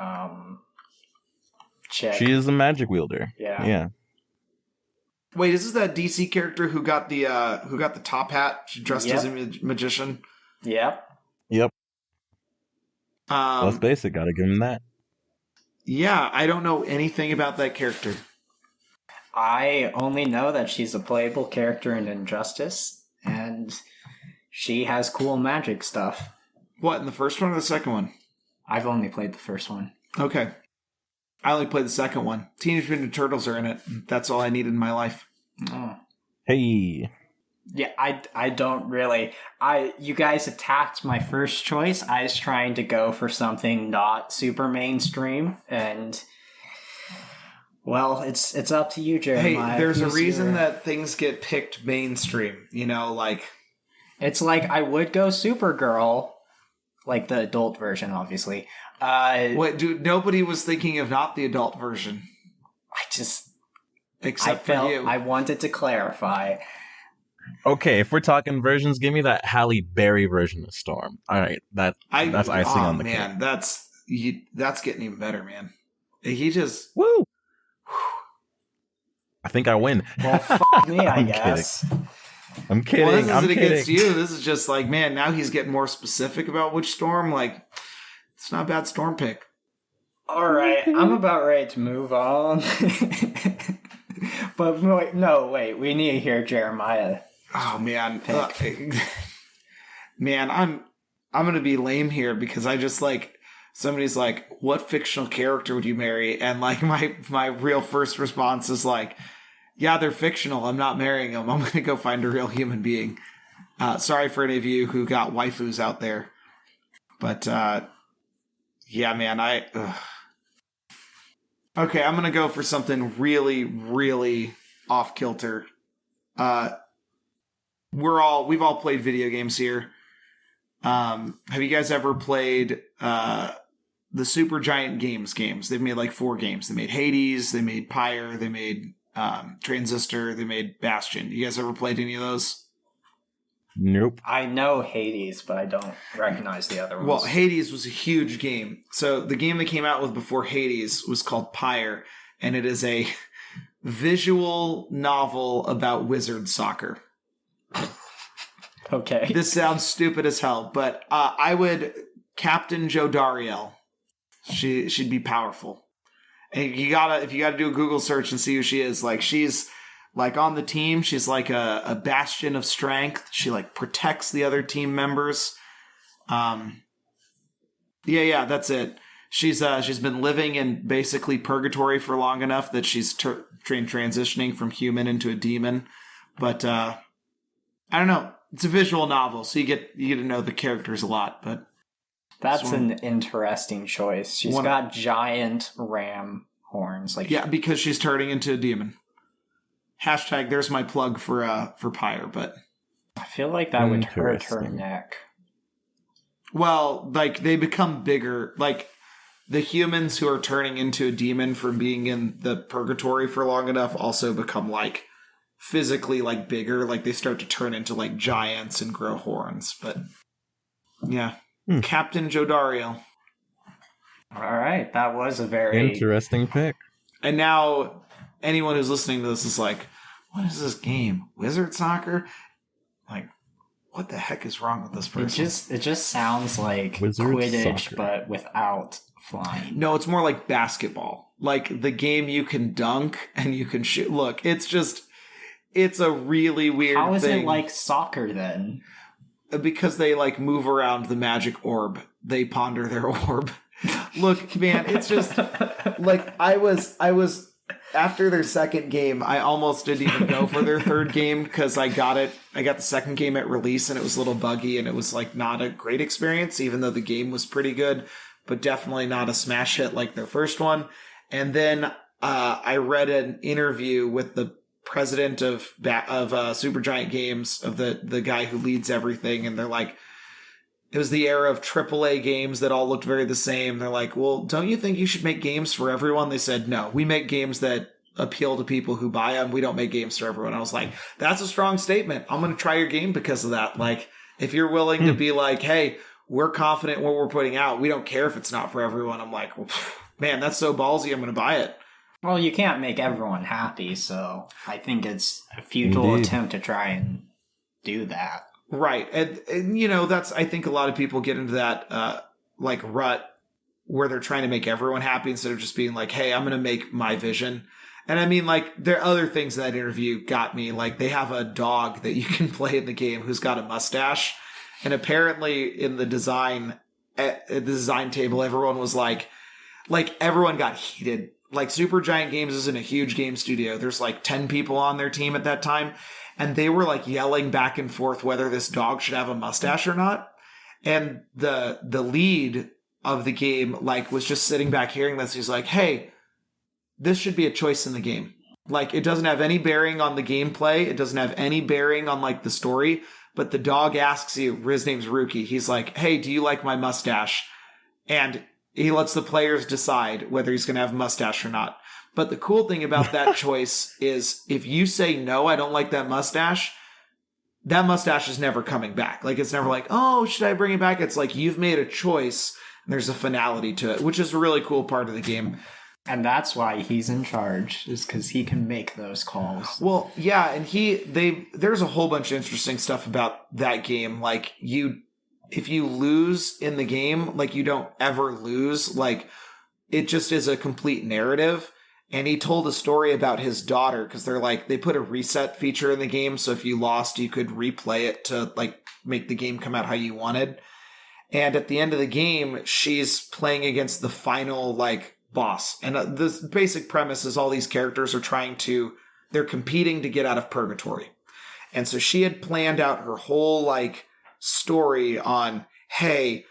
chick. She is a magic wielder. Yeah. Wait, is this that DC character who got the top hat? She dressed as a magician. Yep. That's basic. Gotta give him that. Yeah, I don't know anything about that character. I only know that she's a playable character in Injustice, and she has cool magic stuff. What, in the first one or the second one? I've only played the first one. Okay. I only played the second one. Teenage Mutant Ninja Turtles are in it. That's all I needed in my life. Oh. Hey. Yeah, I don't really. You guys attacked my first choice. I was trying to go for something not super mainstream, and well, it's up to you, Jeremiah. Hey, there's a reason that things get picked mainstream. You know, like it's like I would go Supergirl, like the adult version, obviously. What, dude? Nobody was thinking of not the adult version. Except for you. I wanted to clarify. Okay, if we're talking versions, give me that Halle Berry version of Storm. All right, that's icing on the cake. Man, that's getting even better, man. He just woo. I think I win. Well, fuck me, I guess. I'm kidding. Well, this isn't against you. This is just like, man, now he's getting more specific about which Storm. Like, it's not a bad Storm pick. All right, I'm about ready to move on. But wait, we need to hear Jeremiah. Oh man, man, I'm gonna be lame here because I just like somebody's like, what fictional character would you marry? And like my real first response is like, yeah, they're fictional. I'm not marrying them. I'm gonna go find a real human being. Sorry for any of you who got waifus out there, but yeah, man, okay, I'm gonna go for something really, really off kilter. We've all played video games here. Have you guys ever played the Supergiant games? They've made like 4 games. They made Hades, they made Pyre, they made Transistor, they made Bastion. You guys ever played any of those? Nope. I know Hades, but I don't recognize the other ones. Well, Hades was a huge game. So the game they came out with before Hades was called Pyre, and it is a visual novel about wizard soccer. Okay. This sounds stupid as hell, but I would Captain Jodariel. She'd be powerful. And if you gotta do a Google search and see who she is, like she's like on the team, she's like a bastion of strength. She like protects the other team members. Yeah, that's it. She's been living in basically purgatory for long enough that she's transitioning from human into a demon. But I don't know. It's a visual novel, so you get to know the characters a lot. But that's an interesting choice. She's got giant ram horns, like because she's turning into a demon. # there's my plug for Pyre, but I feel like that would hurt her neck. Well, like they become bigger, like the humans who are turning into a demon from being in the purgatory for long enough also become like physically like bigger, like they start to turn into like giants and grow horns. But yeah, Captain Jodariel. All right, that was a very interesting pick. And now anyone who's listening to this is like, what is this game? Wizard soccer? Like, what the heck is wrong with this person? It just sounds like Wizard Quidditch, soccer. but without flying. No, it's more like basketball. Like the game you can dunk and you can shoot. Look, it's a really weird thing. How is it like soccer then? Because they like move around the magic orb. They ponder their orb. Look, man, it's just like I was after their second game, I almost didn't even go for their third game because I got the second game at release and it was a little buggy and it was like not a great experience, even though the game was pretty good, but definitely not a smash hit like their first one. And then I read an interview with the president of Supergiant Games, of the guy who leads everything, and they're like, it was the era of AAA games that all looked very the same. They're like, well, don't you think you should make games for everyone? They said, no, we make games that appeal to people who buy them. We don't make games for everyone. I was like, that's a strong statement. I'm going to try your game because of that. Like, if you're willing to be like, hey, we're confident in what we're putting out. We don't care if it's not for everyone. I'm like, well, man, that's so ballsy. I'm going to buy it. Well, you can't make everyone happy, so I think it's a futile attempt to try and do that. Right. And you know, I think a lot of people get into that, like rut where they're trying to make everyone happy instead of just being like, hey, I'm going to make my vision. And I mean, like, there are other things in that interview got me. Like, they have a dog that you can play in the game who's got a mustache. And apparently in the design, at the design table, everyone was like, like everyone got heated. Like Supergiant Games isn't a huge game studio. There's like 10 people on their team at that time. And they were like yelling back and forth whether this dog should have a mustache or not. And the lead of the game like was just sitting back hearing this. He's like, hey, this should be a choice in the game. Like it doesn't have any bearing on the gameplay. It doesn't have any bearing on like the story. But the dog asks you, his name's Rookie. He's like, hey, do you like my mustache? And he lets the players decide whether he's going to have a mustache or not. But the cool thing about that choice is if you say, no, I don't like that mustache is never coming back. Like, it's never like, oh, should I bring it back? It's like you've made a choice and there's a finality to it, which is a really cool part of the game. And that's why he's in charge, is because he can make those calls. Well, yeah, and there's a whole bunch of interesting stuff about that game. Like, if you lose in the game, like, you don't ever lose. Like, it just is a complete narrative. And he told a story about his daughter, because they put a reset feature in the game, so if you lost, you could replay it to, like, make the game come out how you wanted. And at the end of the game, she's playing against the final, like, boss. And the basic premise is all these characters are they're competing to get out of purgatory. And so she had planned out her whole, like, story on, hey,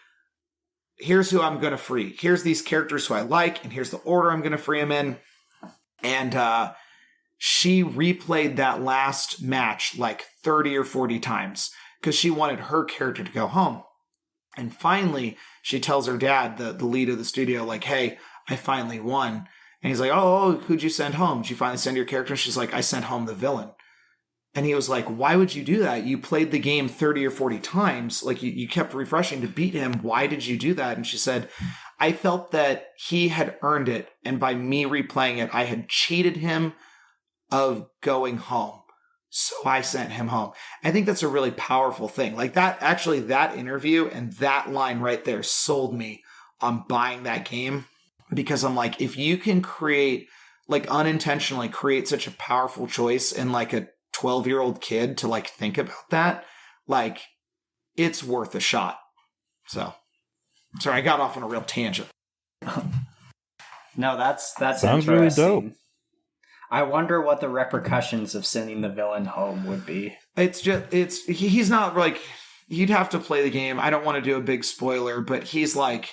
here's who I'm going to free. Here's these characters who I like, and here's the order I'm going to free them in. And she replayed that last match like 30 or 40 times because she wanted her character to go home. And finally, she tells her dad, the lead of the studio, like, hey, I finally won. And he's like, oh, who'd you send home? Did you finally send your character? And she's like, I sent home the villain. And he was like, why would you do that? You played the game 30 or 40 times. Like, you kept refreshing to beat him. Why did you do that? And she said, I felt that he had earned it. And by me replaying it, I had cheated him of going home. So I sent him home. I think that's a really powerful thing. Like that interview and that line right there sold me on buying that game. Because I'm like, if you can unintentionally create such a powerful choice in like a 12-year-old kid to like think about that, like it's worth a shot. So, sorry, I got off on a real tangent. No, that's sounds really dope. I wonder what the repercussions of sending the villain home would be. He's not like, you'd have to play the game. I don't want to do a big spoiler, but he's like,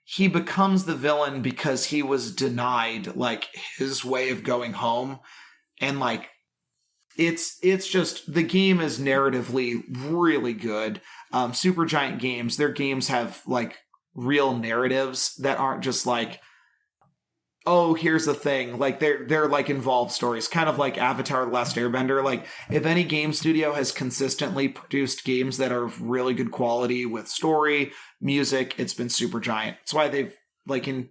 he becomes the villain because he was denied like his way of going home. And like, it's just, the game is narratively really good. Supergiant Games, their games have like real narratives that aren't just like, oh, here's the thing. Like they're like involved stories, kind of like Avatar: The Last Airbender. Like if any game studio has consistently produced games that are of really good quality with story, music, it's been Supergiant. That's why they've like in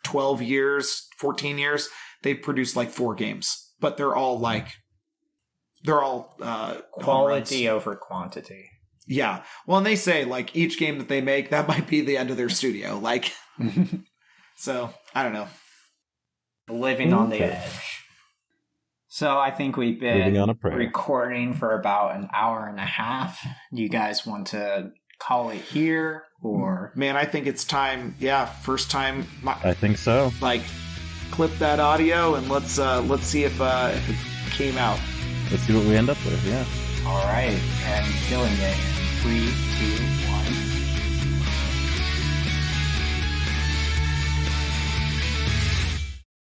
12 years, 14 years, they've produced like 4 games, but they're all quality over quantity. Yeah. Well, and they say like each game that they make, that might be the end of their studio. Like, so I don't know. Living on the edge. So I think we've been recording for about an hour and a half. You guys want to call it here, or? Man, I think it's time. Yeah, first time. I think so. Like, clip that audio and let's see if it came out. Let's see what we end up with. Yeah. All right, and killing it in 3, 2, 1.